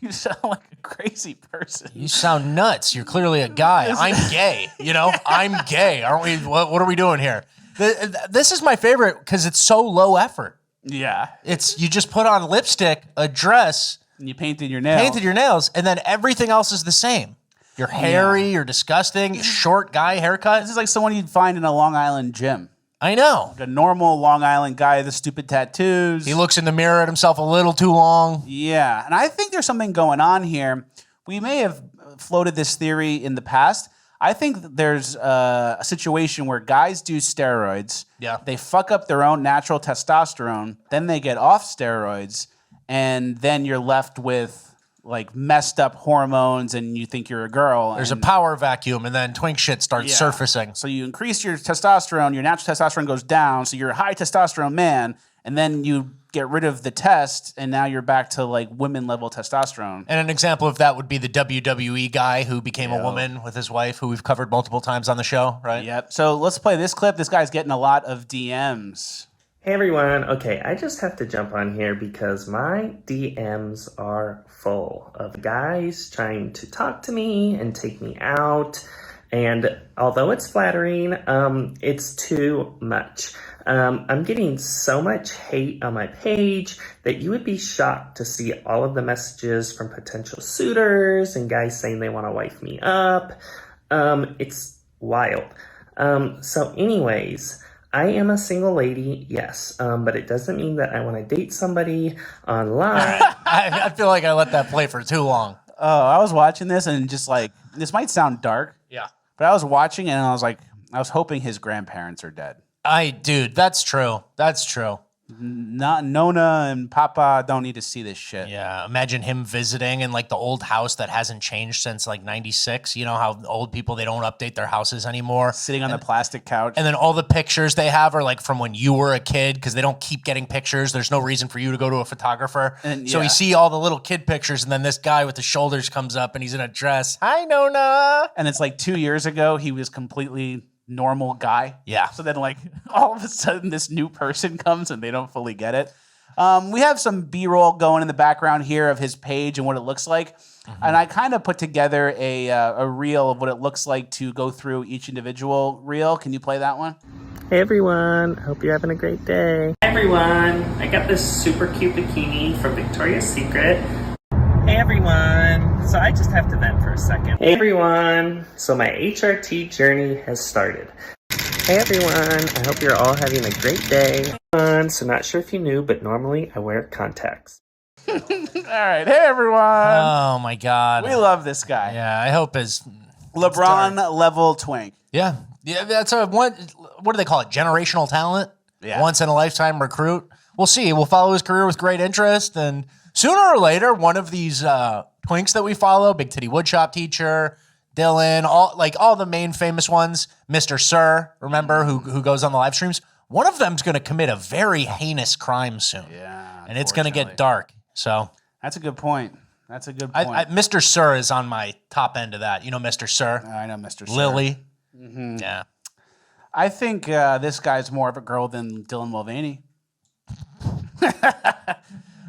You sound like a crazy person. You sound nuts. You're clearly a guy. I'm gay. You know, I'm gay. Aren't we? What are we doing here? This is my favorite because it's so low effort. Yeah. It's you just put on lipstick, a dress, and you painted your nails. And then everything else is the same. You're hairy, you're disgusting, short guy haircut. This is like someone you'd find in a Long Island gym. I know. Like a normal Long Island guy, the stupid tattoos. He looks in the mirror at himself a little too long. Yeah. And I think there's something going on here. We may have floated this theory in the past. I think that there's a situation where guys do steroids. Yeah. They fuck up their own natural testosterone. Then they get off steroids. And then you're left with like messed up hormones and you think you're a girl. There's a power vacuum and then twink shit starts surfacing. So you increase your testosterone, your natural testosterone goes down, so you're a high testosterone man, and then you get rid of the test and now you're back to like women level testosterone. And an example of that would be the WWE guy who became a woman with his wife, who we've covered multiple times on the show, right? Yep. So let's play this clip. This guy's getting a lot of DMs. Hey everyone, okay, I just have to jump on here because my DMs are full of guys trying to talk to me and take me out, and although it's flattering, it's too much. I'm getting so much hate on my page that you would be shocked to see all of the messages from potential suitors and guys saying they want to wife me up. It's wild. So anyways, I am a single lady, yes, but it doesn't mean that I want to date somebody online. I feel like I let that play for too long. Oh, I was watching this and just like, this might sound dark. Yeah. But I was watching and I was like, I was hoping his grandparents are dead. Dude, that's true. That's true. Not Nona and Papa don't need to see this shit. Yeah, imagine him visiting in like the old house that hasn't changed since like 96. You know how old people, they don't update their houses anymore. Sitting on the plastic couch. And then all the pictures they have are like from when you were a kid because they don't keep getting pictures. There's no reason for you to go to a photographer. So we see all the little kid pictures and then this guy with the shoulders comes up and he's in a dress. Hi, Nona. And it's like 2 years ago, he was completely normal guy. Yeah. So then like all of a sudden this new person comes and they don't fully get it. We have some B-roll going in the background here of his page and what it looks like. And I kind of put together a reel of what it looks like to go through each individual reel. Can you play that one? Hey everyone, hope you're having a great day. Hey everyone, I got this super cute bikini from Victoria's Secret. Hey everyone, so I just have to vent for a second. Hey everyone, so my HRT journey has started. Hey everyone, I hope you're all having a great day. So not sure if you knew, but normally I wear contacts. All right, hey everyone. Oh my God. We love this guy. Yeah, I hope his LeBron level twink. Yeah, that's what do they call it? Generational talent? Yeah. Once in a lifetime recruit. we'll see. We'll follow his career with great interest. And sooner or later, one of these twinks that we follow, Big Titty Woodshop Teacher, Dylan, all the main famous ones, Mr. Sir, remember, who goes on the live streams, one of them's going to commit a very heinous crime soon. Yeah. And it's going to get dark. So that's a good point. Mr. Sir is on my top end of that. You know Mr. Sir? I know Mr. Sir. Lily. Mm-hmm. Yeah. I think this guy's more of a girl than Dylan Mulvaney.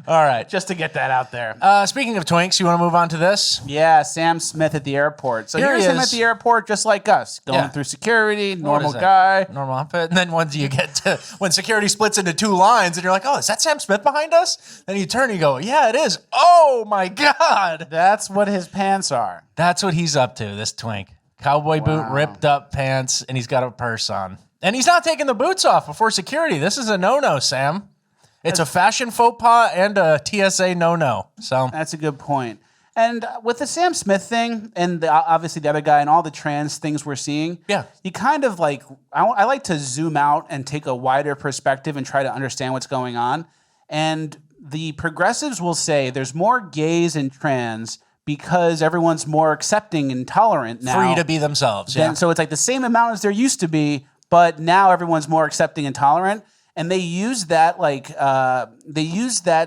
All right. Just to get that out there. Speaking of twinks, you want to move on to this? Yeah, Sam Smith at the airport. So here's him at the airport just like us, going through security, normal guy. Normal outfit. And then when security splits into two lines and you're like, oh, is that Sam Smith behind us? Then you turn and you go, yeah, it is. Oh, my God. That's what his pants are. That's what he's up to, this twink. Cowboy boot, ripped up pants, and he's got a purse on. And he's not taking the boots off before security. This is a no-no, Sam. It's a fashion faux pas and a TSA no-no. So that's a good point. And with the Sam Smith thing and obviously the other guy and all the trans things we're seeing, you kind of like, I like to zoom out and take a wider perspective and try to understand what's going on. And the progressives will say there's more gays and trans because everyone's more accepting and tolerant now. Free to be themselves. Yeah. So it's like the same amount as there used to be, but now everyone's more accepting and tolerant. And they use that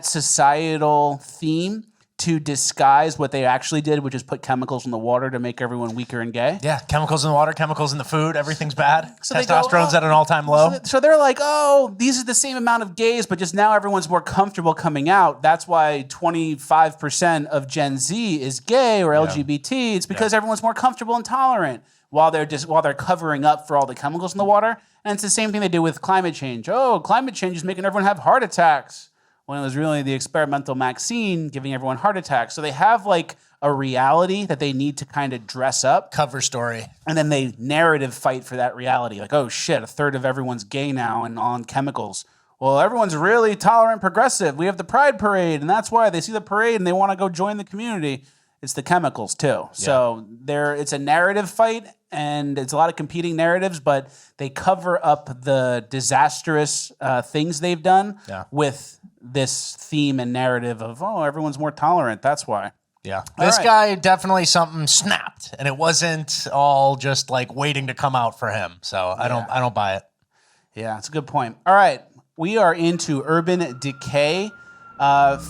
societal theme to disguise what they actually did, which is put chemicals in the water to make everyone weaker and gay. Yeah, chemicals in the water, chemicals in the food, everyth's bad. So testosterone's at an all-time low. So they're like, oh, these are the same amount of gays, but just now everyone's more comfortable coming out. That's why 25% of Gen Z is gay or LGBT. It's because everyone's more comfortable and tolerant while they're covering up for all the chemicals in the water. And it's the same thing they do with climate change. Oh, climate change is making everyone have heart attacks, when it was really the experimental vaccine giving everyone heart attacks. So they have like a reality that they need to kind of dress up. Cover story. And then they narrative fight for that reality. Like, oh shit, a third of everyone's gay now and on chemicals. Well, everyone's really tolerant, progressive. We have the Pride Parade, and that's why they see the parade and they want to go join the community. It's the chemicals too. Yeah. So it's a narrative fight, and it's a lot of competing narratives, but they cover up the disastrous things they've done with this theme and narrative of, oh, everyone's more tolerant. That's why. Yeah. This guy definitely something snapped, and it wasn't all just like waiting to come out for him. So I don't buy it. Yeah, it's a good point. All right. We are into Urban Decay.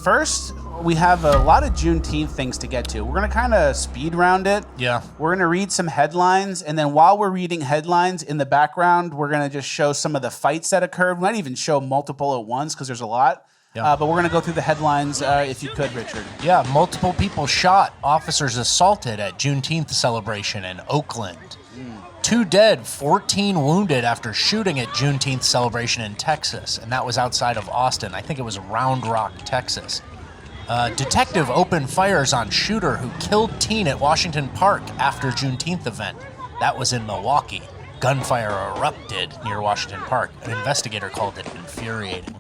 First, we have a lot of Juneteenth things to get to. We're going to kind of speed round it. Yeah. We're going to read some headlines, and then while we're reading headlines in the background, we're going to just show some of the fights that occurred. We might even show multiple at once because there's a lot. Yeah. But we're going to go through the headlines if you could, Richard. Yeah, multiple people shot, officers assaulted at Juneteenth celebration in Oakland. 2 dead, 14 wounded after shooting at Juneteenth celebration in Texas, and that was outside of Austin. I think it was Round Rock, Texas. Detective opened fires on shooter who killed teen at Washington Park after Juneteenth event. That was in Milwaukee. Gunfire erupted near Washington Park. An investigator called it infuriating.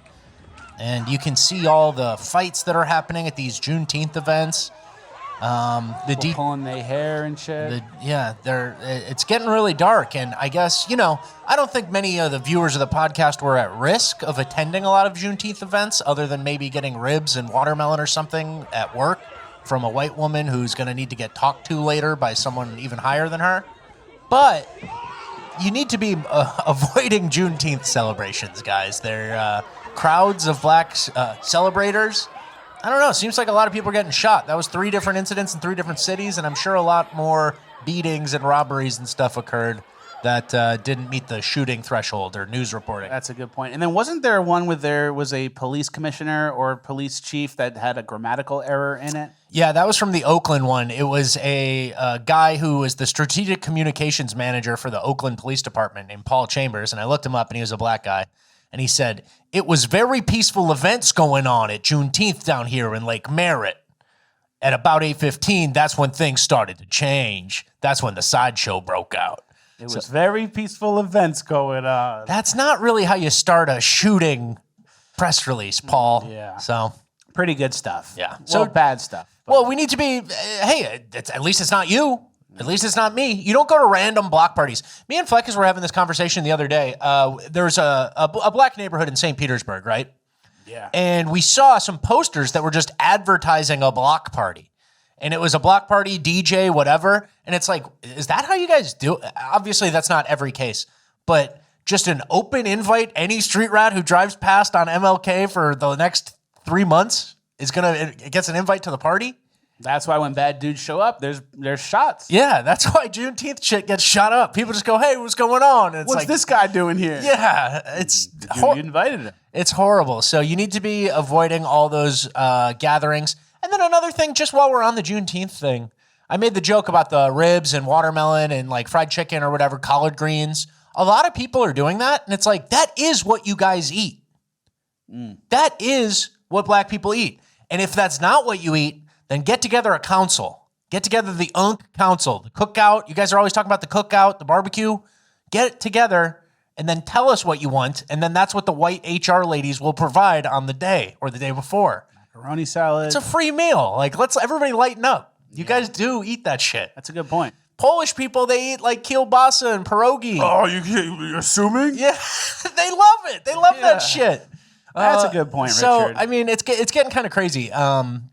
And you can see all the fights that are happening at these Juneteenth events. Pulling their hair and shit. It's getting really dark, and I guess, I don't think many of the viewers of the podcast were at risk of attending a lot of Juneteenth events, other than maybe getting ribs and watermelon or something at work from a white woman who's going to need to get talked to later by someone even higher than her. But you need to be avoiding Juneteenth celebrations, guys. They're crowds of black celebrators. I don't know. It seems like a lot of people are getting shot. That was 3 different incidents in 3 different cities, and I'm sure a lot more beatings and robberies and stuff occurred that didn't meet the shooting threshold or news reporting. That's a good point. And then wasn't there one where there was a police commissioner or police chief that had a grammatical error in it? Yeah, that was from the Oakland one. It was a guy who was the strategic communications manager for the Oakland Police Department named Paul Chambers, and I looked him up, and he was a black guy. And he said, it was very peaceful events going on at Juneteenth down here in Lake Merritt. At about 8:15, that's when things started to change. That's when the sideshow broke out. It was very peaceful events going on. That's not really how you start a shooting press release, Paul. Yeah. So pretty good stuff. Yeah. So bad stuff. Well, we need to be, hey, at least it's not you. At least it's not me. You don't go to random block parties. Me and Fleckers were having this conversation the other day. There's a black neighborhood in St. Petersburg, right? Yeah. And we saw some posters that were just advertising a block party. And it was a block party, DJ, whatever. And it's like, is that how you guys do it? Obviously, that's not every case. But just an open invite, any street rat who drives past on MLK for the next 3 months gets an invite to the party? That's why when bad dudes show up, there's shots. Yeah, that's why Juneteenth shit gets shot up. People just go, hey, what's going on? And it's What's like, this guy doing here? Yeah, it's you invited him. It's horrible. So you need to be avoiding all those gatherings. And then another thing, just while we're on the Juneteenth thing, I made the joke about the ribs and watermelon and like fried chicken or whatever, collard greens. A lot of people are doing that. And it's like, that is what you guys eat. That is what black people eat. And if that's not what you eat, then get together a council. Get together the Council, the cookout. You guys are always talking about the cookout, the barbecue. Get it together and then tell us what you want. And then that's what the white HR ladies will provide on the day or the day before. Macaroni salad. It's a free meal. Like, let's everybody lighten up. You guys do eat that shit. That's a good point. Polish people, they eat like kielbasa and pierogi. Oh, you're assuming? Yeah, they love it. They love that shit. That's a good point, so, Richard. I mean, it's getting kind of crazy.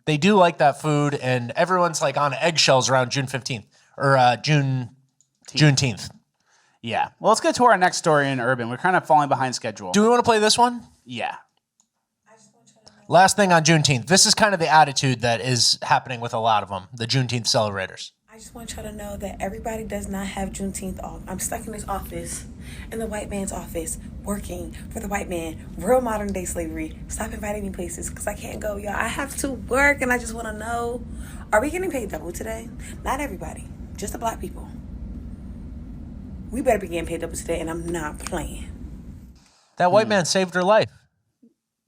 They do like that food, and everyone's like on eggshells around June 15th or Juneteenth. Yeah. Well, let's get to our next story in Urban. We're kind of falling behind schedule. Do we want to play this one? Yeah. Last thing on Juneteenth. This is kind of the attitude that is happening with a lot of them, the Juneteenth celebrators. I just want y'all to know that everybody does not have Juneteenth off. I'm stuck in this office, in the white man's office, working for the white man, real modern day slavery. Stop inviting me places because I can't go, y'all. I have to work, and I just want to know, are we getting paid double today? Not everybody, just the black people. We better be getting paid double today, and I'm not playing. That white man saved her life.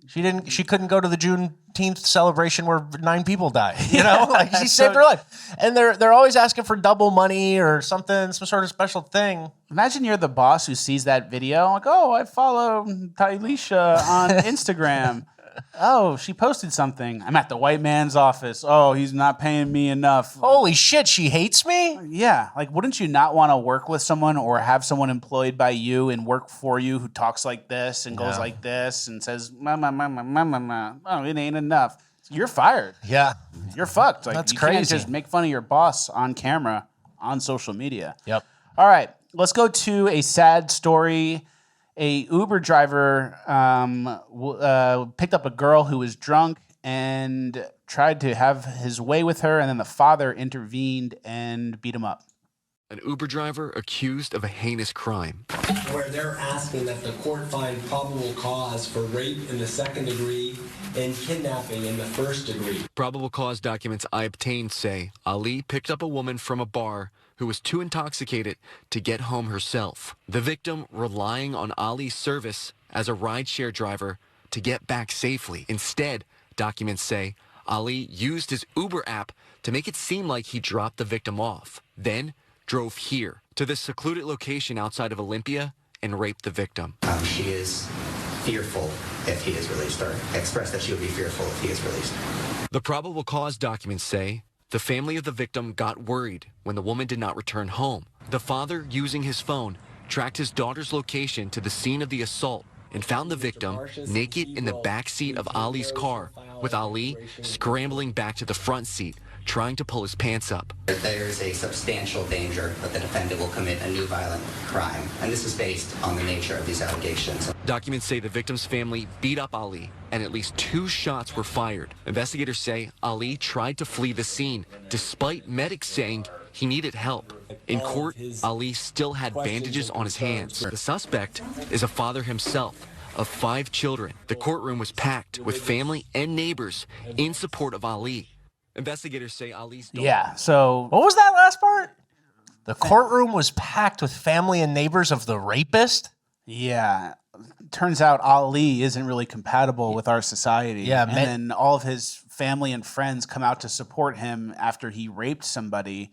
She couldn't go to the Juneteenth celebration where 9 people died. You know, like she saved her life. And they're always asking for double money or something, some sort of special thing. Imagine you're the boss who sees that video. Like, oh, I follow Tylisha on Instagram. Oh, she posted something. I'm at the white man's office. Oh, he's not paying me enough. Holy shit, she hates me? Yeah. Like, wouldn't you not want to work with someone or have someone employed by you and work for you who talks like this and goes like this and says, oh, it ain't enough. You're fired. Yeah. You're fucked. Like, That's you crazy. can't just make fun of your boss on camera on social media. Yep. All right. Let's go to a sad story. A Uber driver picked up a girl who was drunk and tried to have his way with her, and then the father intervened and beat him up. An Uber driver accused of a heinous crime. Where they're asking that the court find probable cause for rape in the 2nd degree and kidnapping in the 1st degree. Probable cause documents I obtained say Ali picked up a woman from a bar who was too intoxicated to get home herself. The victim relying on Ali's service as a rideshare driver to get back safely. Instead, documents say Ali used his Uber app to make it seem like he dropped the victim off, then drove here to this secluded location outside of Olympia and raped the victim. She is fearful if he is released, or expressed that she would be fearful if he is released. The probable cause documents say the family of the victim got worried when the woman did not return home. The father, using his phone, tracked his daughter's location to the scene of the assault and found the victim naked in the back seat of Ali's car, with Ali scrambling back to the front seat, trying to pull his pants up. There is a substantial danger that the defendant will commit a new violent crime, and this is based on the nature of these allegations. Documents say the victim's family beat up Ali, and at least 2 shots were fired. Investigators say Ali tried to flee the scene, despite medics saying he needed help. In court, Ali still had bandages on his hands. The suspect is a father himself of 5 children. The courtroom was packed with family and neighbors in support of Ali. Investigators say Ali's daughter... Yeah, so... What was that last part? The courtroom was packed with family and neighbors of the rapist? Yeah. Turns out Ali isn't really compatible with our society. Yeah, and then all of his family and friends come out to support him after he raped somebody.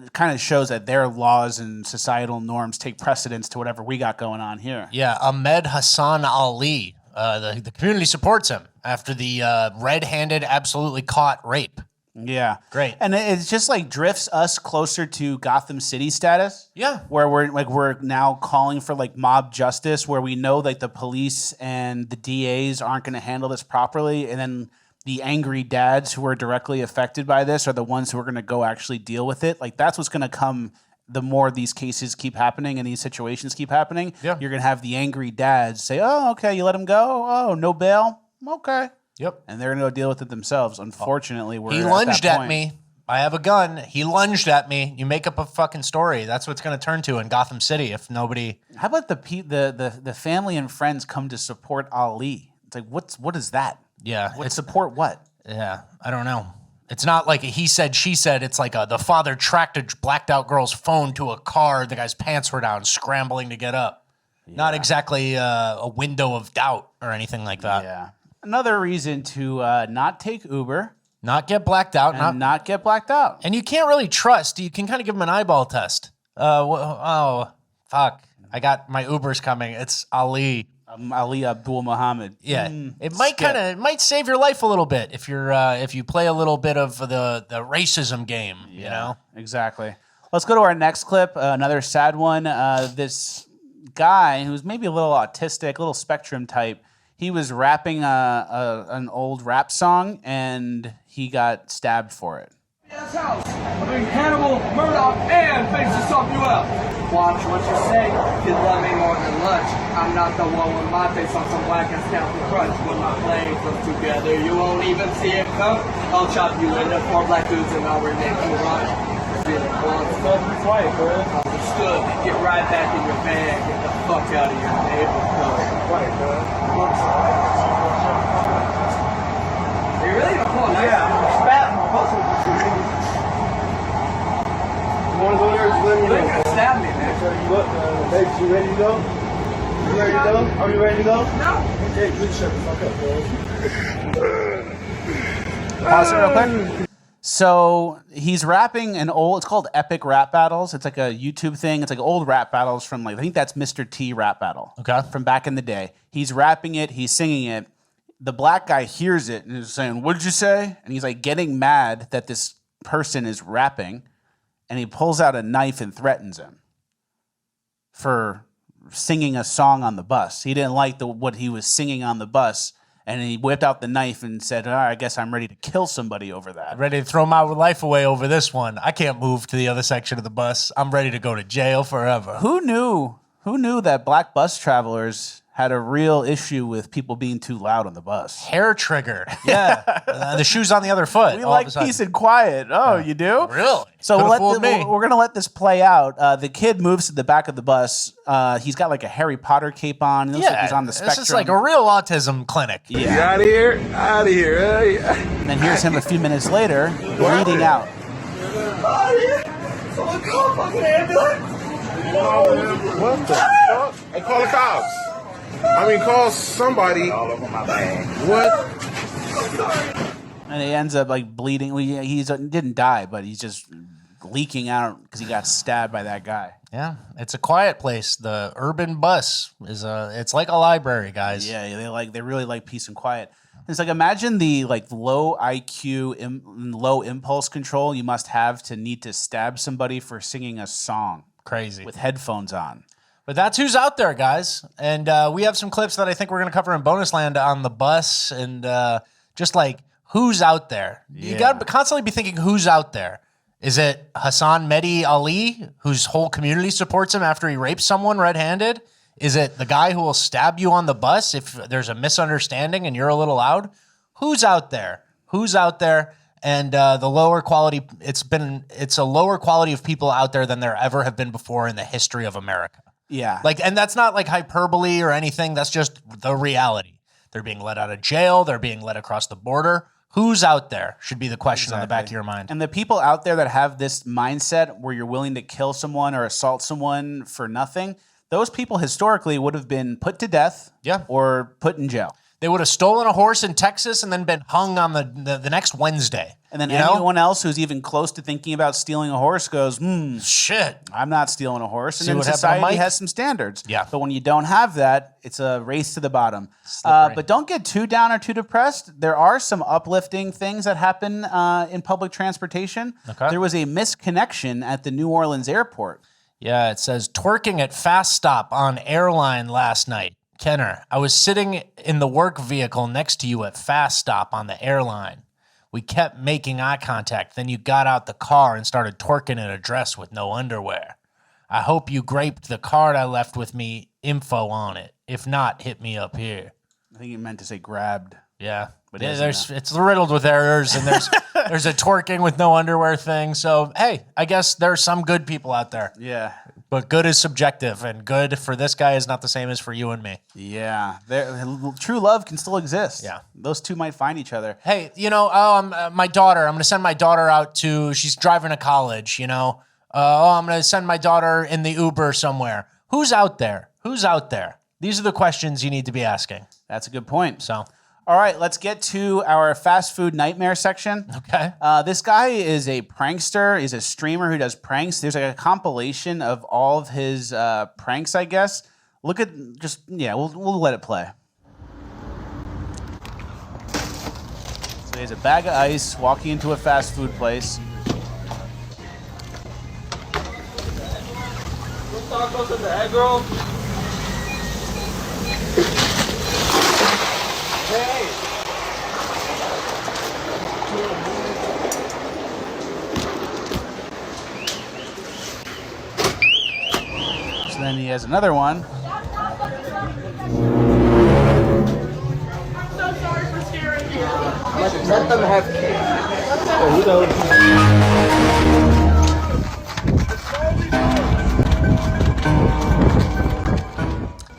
It kind of shows that their laws and societal norms take precedence to whatever we got going on here. Yeah, Ahmed Hassan Ali. The community supports him after the red-handed, absolutely caught rape. Yeah. Great. And it's just like drifts us closer to Gotham City status. Yeah. Where we're now calling for like mob justice, where we know like the police and the DAs aren't going to handle this properly, and then the angry dads who are directly affected by this are the ones who are going to go actually deal with it. Like that's what's going to come the more these cases keep happening and these situations keep happening. Yeah. You're going to have the angry dads say, "Oh, okay, you let him go? Oh, no bail? Okay." Yep. And they're going to go deal with it themselves. Unfortunately, we're He at lunged that at point. me. I have a gun. He lunged at me. You make up a fucking story. That's what it's going to turn to in Gotham City if nobody. How about the family and friends come to support Ali? It's like what is that? Yeah. Support what? Yeah. I don't know. It's not like a he said, she said. It's like the father tracked a blacked out girl's phone to a car. The guy's pants were down, scrambling to get up. Yeah. Not exactly a window of doubt or anything like that. Yeah. Another reason to not take Uber. Not get blacked out. And not get blacked out. And you can't really trust. You can kind of give them an eyeball test. Oh, fuck. I got my Uber's coming. It's Ali. Ali Abdul Muhammad. Yeah. It might save your life a little bit if you're if you play a little bit of the racism game, you know? Exactly. Let's go to our next clip, another sad one. This guy who's maybe a little autistic, a little spectrum type, he was rapping an old rap song, and he got stabbed for it. I mean, Hannibal, Murdoch, and things to sum you up. Watch what you say. Kids love me more than lunch. I'm not the one with my face on some black and scalpel crunch. When my planes come together, you won't even see it come. I'll chop you into 4 black dudes and I'll rename you run. Feeling once. Quiet, bro. Understood. Get right back in your bag. Get the fuck out of your neighborhood. Quiet, bro. Are you really gonna pull a knife? Yeah. Spat in my puzzle. You wanna go there? Just let me know. You're gonna stab me, man. Babe, you ready to go? You ready to go? Are you ready to go? No. Okay, please shut the fuck up, bro. Pause it real quick. So he's rapping an old, it's called Epic Rap Battles. It's like a YouTube thing. It's like old rap battles from like, I think that's Mr. T rap battle. Okay. From back in the day. He's rapping it, he's singing it. The black guy hears it and is saying, "What did you say?" And he's like getting mad that this person is rapping, and he pulls out a knife and threatens him for singing a song on the bus. He didn't like what he was singing on the bus, and he whipped out the knife and said, "All right, I guess I'm ready to kill somebody over that." Ready to throw my life away over this one. I can't move to the other section of the bus. I'm ready to go to jail forever. Who knew that black bus travelers had a real issue with people being too loud on the bus? Hair trigger. Yeah. The shoe's on the other foot. We like peace and quiet. Oh, you do? Really? So Could've we're going to let this play out. The kid moves to the back of the bus. He's got like a Harry Potter cape on. He looks like he's on the spectrum. It's just like a real autism clinic. Yeah. You out of here? Out of here. And then here's him a few minutes later, bleeding out. Out of here. Someone call a fucking ambulance. What the fuck? Hey, call the cops. I mean, call somebody. All over my bag. What? And he ends up like bleeding. Well, he didn't die, but he's just leaking out because he got stabbed by that guy. Yeah, it's a quiet place. The urban bus is it's like a library, guys. Yeah, they really like peace and quiet. It's like, imagine the like low IQ, low impulse control you must have to need to stab somebody for singing a song. Crazy. With headphones on. But that's who's out there, guys. And we have some clips that I think we're going to cover in bonus land on the bus, and just like who's out there. Yeah. You got to constantly be thinking who's out there. Is it Hassan Mehdi Ali, whose whole community supports him after he rapes someone red-handed? Is it the guy who will stab you on the bus if there's a misunderstanding and you're a little loud? Who's out there? Who's out there? And the lower quality, it's a lower quality of people out there than there ever have been before in the history of America. Yeah. And that's not like hyperbole or anything. That's just the reality. They're being let out of jail. They're being let across the border. Who's out there should be the question on the back of your mind. And the people out there that have this mindset where you're willing to kill someone or assault someone for nothing, those people historically would have been put to death or put in jail. They would have stolen a horse in Texas and then been hung on the next Wednesday. And then anyone else who's even close to thinking about stealing a horse goes, shit, I'm not stealing a horse. And See then what happened to Mike? society has some standards. Yeah. But when you don't have that, it's a race to the bottom. But don't get too down or too depressed. There are some uplifting things that happen in public transportation. Okay. There was a misconnection at the New Orleans airport. Yeah, it says twerking at fast stop on airline last night. Kenner, I was sitting in the work vehicle next to you at fast stop on the airline. We kept making eye contact. Then you got out the car and started twerking in a dress with no underwear. I hope you graped the card I left with me info on it. If not, hit me up here. I think he meant to say grabbed. Yeah. But it's riddled with errors, and there's a twerking with no underwear thing. So, hey, I guess there's some good people out there. Yeah. But good is subjective, and good for this guy is not the same as for you and me. Yeah. True love can still exist. Yeah. Those two might find each other. Hey, my daughter, I'm going to send my daughter out she's driving to college, I'm going to send my daughter in the Uber somewhere. Who's out there? Who's out there? These are the questions you need to be asking. That's a good point. So, all right, let's get to our fast food nightmare section. Okay. This guy is a prankster. He's a streamer who does pranks. There's like a compilation of all of his pranks, I guess. Look at we'll let it play. So he has a bag of ice walking into a fast food place. Tacos and the egg roll. Hey. So then he has another one. I'm so sorry for scaring you. Let them have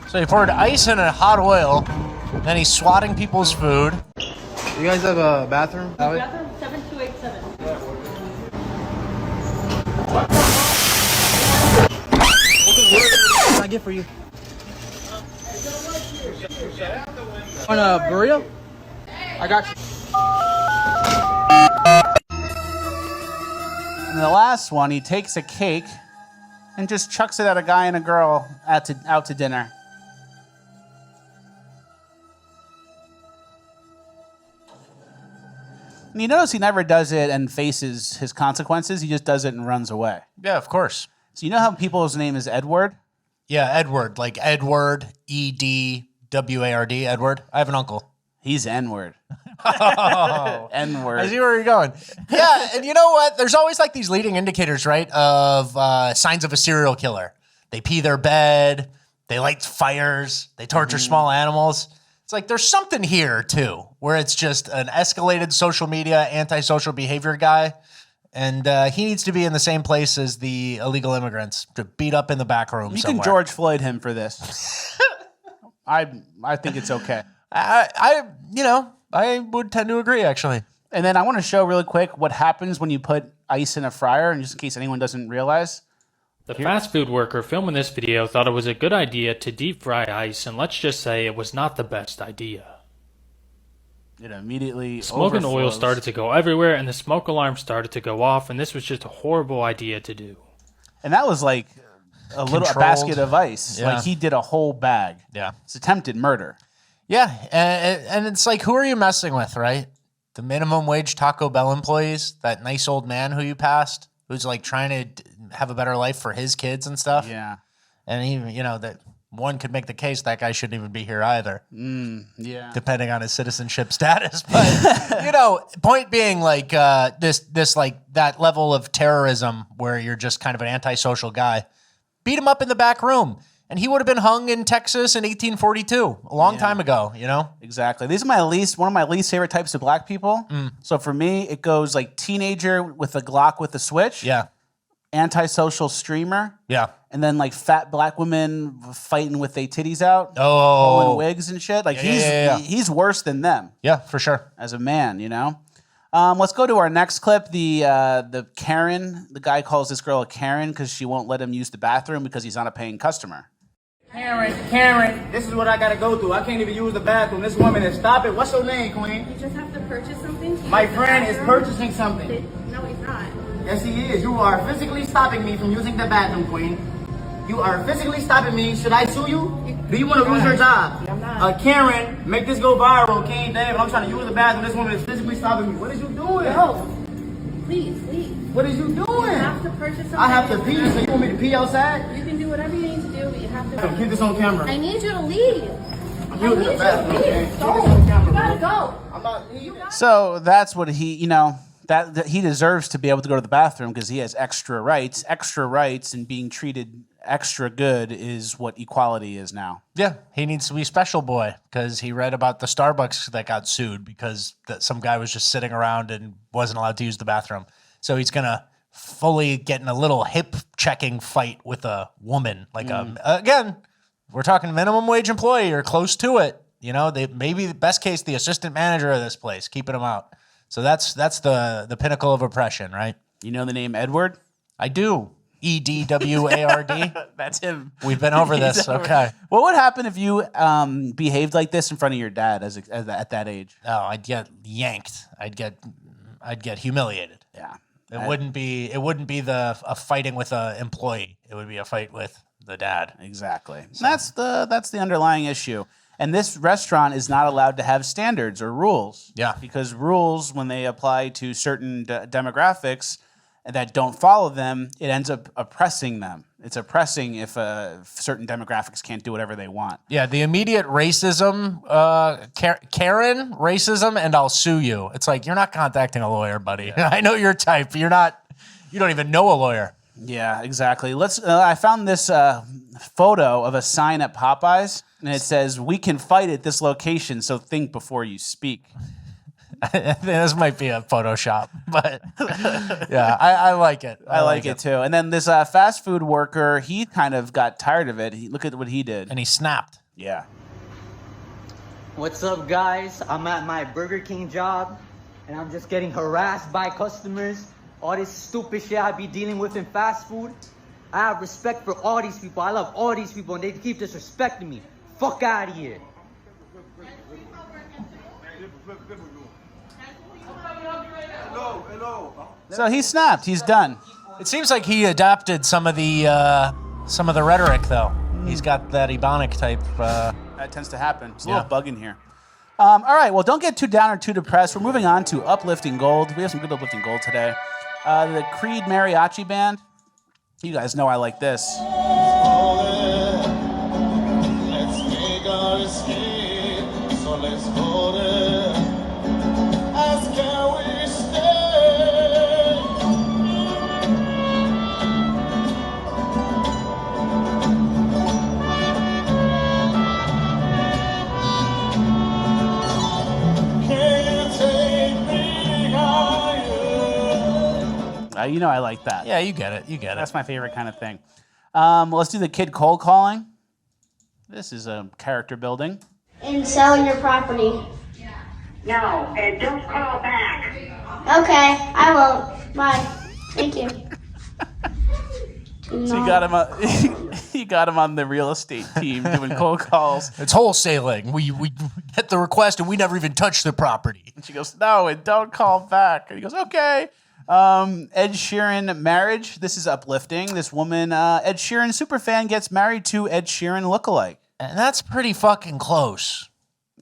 So he poured ice in a hot oil, then he's swatting people's food. You guys have a bathroom? Bathroom 7287. What can I get for you? On a burrito? I got you. And the last one, he takes a cake and just chucks it at a guy and a girl out to dinner. And you notice he never does it and faces his consequences. He just does it and runs away. Yeah, of course. So you know how people's name is Edward? Yeah, Edward, like Edward, E-D-W-A-R-D, Edward. I have an uncle. He's N-word. Oh. N-word. I see where you're going. Yeah, and you know what? There's always like these leading indicators, right, of signs of a serial killer. They pee their bed, they light fires, they torture small animals. It's like there's something here, too, where it's just an escalated social media, antisocial behavior guy, and he needs to be in the same place as the illegal immigrants to beat up in the back room somewhere. You can George Floyd him for this. I think it's okay. I would tend to agree, actually. And then I want to show really quick what happens when you put ice in a fryer, and just in case anyone doesn't realize. The fast food worker filming this video thought it was a good idea to deep fry ice, and let's just say it was not the best idea. It immediately Smoke and oil overflows. started to go everywhere, and the smoke alarm started to go off, and this was just a horrible idea to do. And that was like a basket of ice. Yeah. Like he did a whole bag. Yeah. It's attempted murder. Yeah, and it's like, who are you messing with, right? The minimum wage Taco Bell employees, that nice old man who you passed, who's like trying to have a better life for his kids and stuff. Yeah. And even, that one could make the case that guy shouldn't even be here either. Yeah. Depending on his citizenship status. But, point being, like, this like, that level of terrorism where you're just kind of an antisocial guy, beat him up in the back room. And he would have been hung in Texas in 1842, a long time ago, Exactly. These are one of my least favorite types of black people. So for me, it goes like teenager with a Glock with a switch. Yeah. Antisocial streamer. Yeah. And then like fat black women fighting with their titties out. Oh. Pulling wigs and shit. Like he's worse than them. Yeah, for sure. As a man, Let's go to our next clip. The Karen. The guy calls this girl a Karen because she won't let him use the bathroom because he's not a paying customer. Karen, this is what I gotta go through. I can't even use the bathroom. This woman is stopping. What's your name, Queen? You just have to purchase something. My friend is purchasing something. No, he's not. Yes, he is. You are physically stopping me from using the bathroom, Queen. You are physically stopping me. Should I sue you? Do you want to lose your job? I'm not. Karen, make this go viral, King David. I'm trying to use the bathroom. This woman is physically stopping me. What is you doing? No. Please, please. What is you doing? You have to purchase something. I have to pee, so you want me to pee outside? You can do whatever you need to do, but you have to. Keep this on camera. I need you to leave. I'm using the bathroom, okay? Keep this Go. on camera, You gotta bro. go. I'm not leaving. So that's what he, that he deserves to be able to go to the bathroom because he has extra rights. Extra rights and being treated extra good is what equality is now. Yeah, he needs to be special boy because he read about the Starbucks that got sued because some guy was just sitting around and wasn't allowed to use the bathroom. So he's going to fully get in a little hip checking fight with a woman. Like, again, we're talking minimum wage employee or close to it. Maybe the best case, the assistant manager of this place, keeping him out. So that's the pinnacle of oppression, right? You know the name Edward? I do. EDWARD. That's him. We've been over this. Okay. What would happen if you behaved like this in front of your dad at that age? Oh, I'd get yanked. I'd get humiliated. Yeah. It wouldn't be a fighting with an employee. It would be a fight with the dad. Exactly. So. That's the underlying issue. And this restaurant is not allowed to have standards or rules. Yeah. Because rules, when they apply to certain demographics that don't follow them, it ends up oppressing them. It's oppressing if certain demographics can't do whatever they want. Yeah, the immediate racism, Karen, racism, and I'll sue you. It's like, you're not contacting a lawyer, buddy. Yeah. I know your type. You don't even know a lawyer. Yeah, exactly. I found this photo of a sign at Popeyes, and it says, "We can fight at this location, so think before you speak." This might be a Photoshop, but yeah, I like it. I like it too. And then this fast food worker, he kind of got tired of it. Look at what he did. And he snapped. Yeah. What's up, guys? I'm at my Burger King job, and I'm just getting harassed by customers. All this stupid shit I be dealing with in fast food. I have respect for all these people. I love all these people, and they keep disrespecting me. Fuck out of here. So he snapped. He's done. It seems like he adopted some of the rhetoric, though. He's got that Ebonic type. That tends to happen. There's a little bug in here. All right. Well, don't get too down or too depressed. We're moving on to uplifting gold. We have some good uplifting gold today. The Creed Mariachi Band. You guys know I like this. Let's make our escape. So let's go there. Ask can we stay? Can you take me higher? You know I like that. Yeah, you get it. That's my favorite kind of thing. Let's do the Kid cold calling. This is a character building. And selling your property. No, and don't call back. Okay, I won't. Bye. Thank you. So you got him. You got him on the real estate team doing cold calls. It's wholesaling. We get the request and we never even touch the property. And she goes, "No, and don't call back." And he goes, "Okay." Ed Sheeran marriage. This is uplifting. This woman, Ed Sheeran superfan, gets married to Ed Sheeran lookalike. And that's pretty fucking close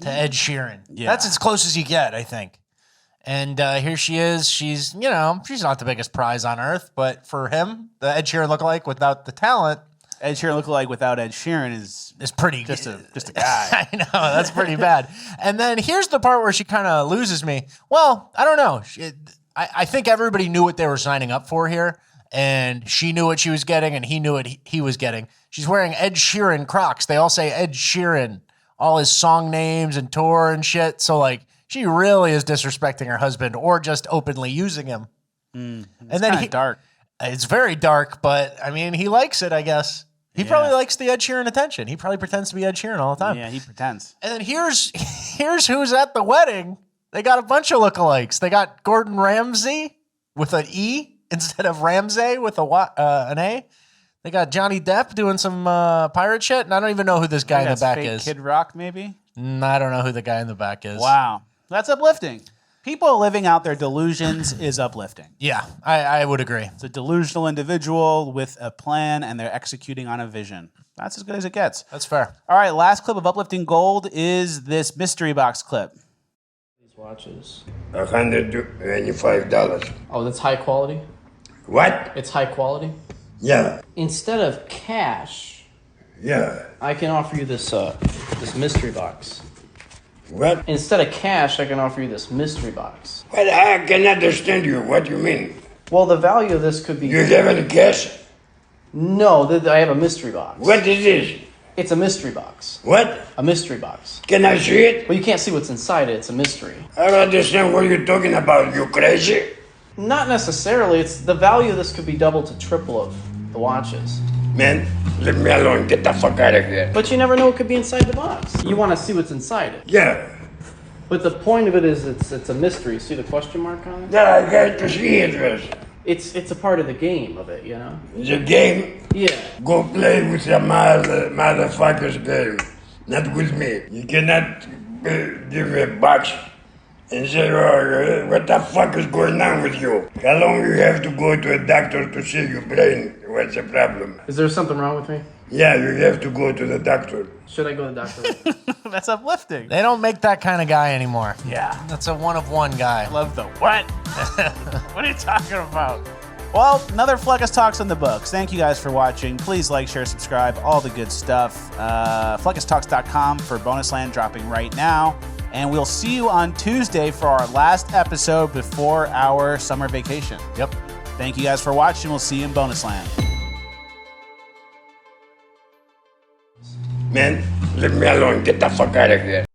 to Ed Sheeran. Yeah. That's as close as you get, I think. And here she is. She's not the biggest prize on earth, but for him, the Ed Sheeran lookalike without the talent. Ed Sheeran lookalike without Ed Sheeran is pretty just a guy. I know, that's pretty bad. And then here's the part where she kind of loses me. Well, I don't know. I think everybody knew what they were signing up for here, and she knew what she was getting, and he knew what he was getting. She's wearing Ed Sheeran Crocs. They all say Ed Sheeran, all his song names and tour and shit. So, like, she really is disrespecting her husband or just openly using him. And then dark. It's very dark, but, I mean, he likes it, I guess. He probably likes the Ed Sheeran attention. He probably pretends to be Ed Sheeran all the time. Yeah, he pretends. And then here's who's at the wedding. They got a bunch of lookalikes. They got Gordon Ramsay with an E instead of Ramsay with an A. They got Johnny Depp doing some pirate shit, and I don't even know who this guy in the back fake is. Kid Rock, maybe? I don't know who the guy in the back is. Wow. That's uplifting. People living out their delusions is uplifting. Yeah, I would agree. It's a delusional individual with a plan, and they're executing on a vision. That's as good as it gets. That's fair. All right, last clip of Uplifting Gold is this mystery box clip. These watches. $125. Oh, that's high quality? What? It's high quality? Yeah. Instead of cash, Yeah. I can offer you this this mystery box. What? Instead of cash, I can offer you this mystery box. Well, I can understand you. What do you mean? Well, the value of this could be... You have any cash? No, I have a mystery box. What is this? It's a mystery box. What? A mystery box. Can I see it? Well, you can't see what's inside it. It's a mystery. I don't understand what you're talking about. You crazy? Not necessarily. It's the value of this could be double to triple of the watches. Man, leave me alone. Get the fuck out of here. But you never know what could be inside the box. You want to see what's inside it. Yeah. But the point of it is it's a mystery. See the question mark on it? Yeah, I got to see it first. It's a part of the game of it, you know? The game? Yeah. Go play with the motherfucker's game. Not with me. You cannot give me a box and say, oh, what the fuck is going on with you? How long you have to go to a doctor to see your brain? What's the problem? Is there something wrong with me? Yeah, you have to go to the doctor. Should I go to the doctor? That's uplifting. They don't make that kind of guy anymore. Yeah. That's a one-of-one guy. Love the what? What are you talking about? Well, another Fleckus Talks in the books. Thank you guys for watching. Please like, share, subscribe, all the good stuff. FleckisTalks.com for Bonus Land dropping right now. And we'll see you on Tuesday for our last episode before our summer vacation. Yep. Thank you guys for watching. We'll see you in Bonus Land. Man, leave me alone. Get the fuck out of here.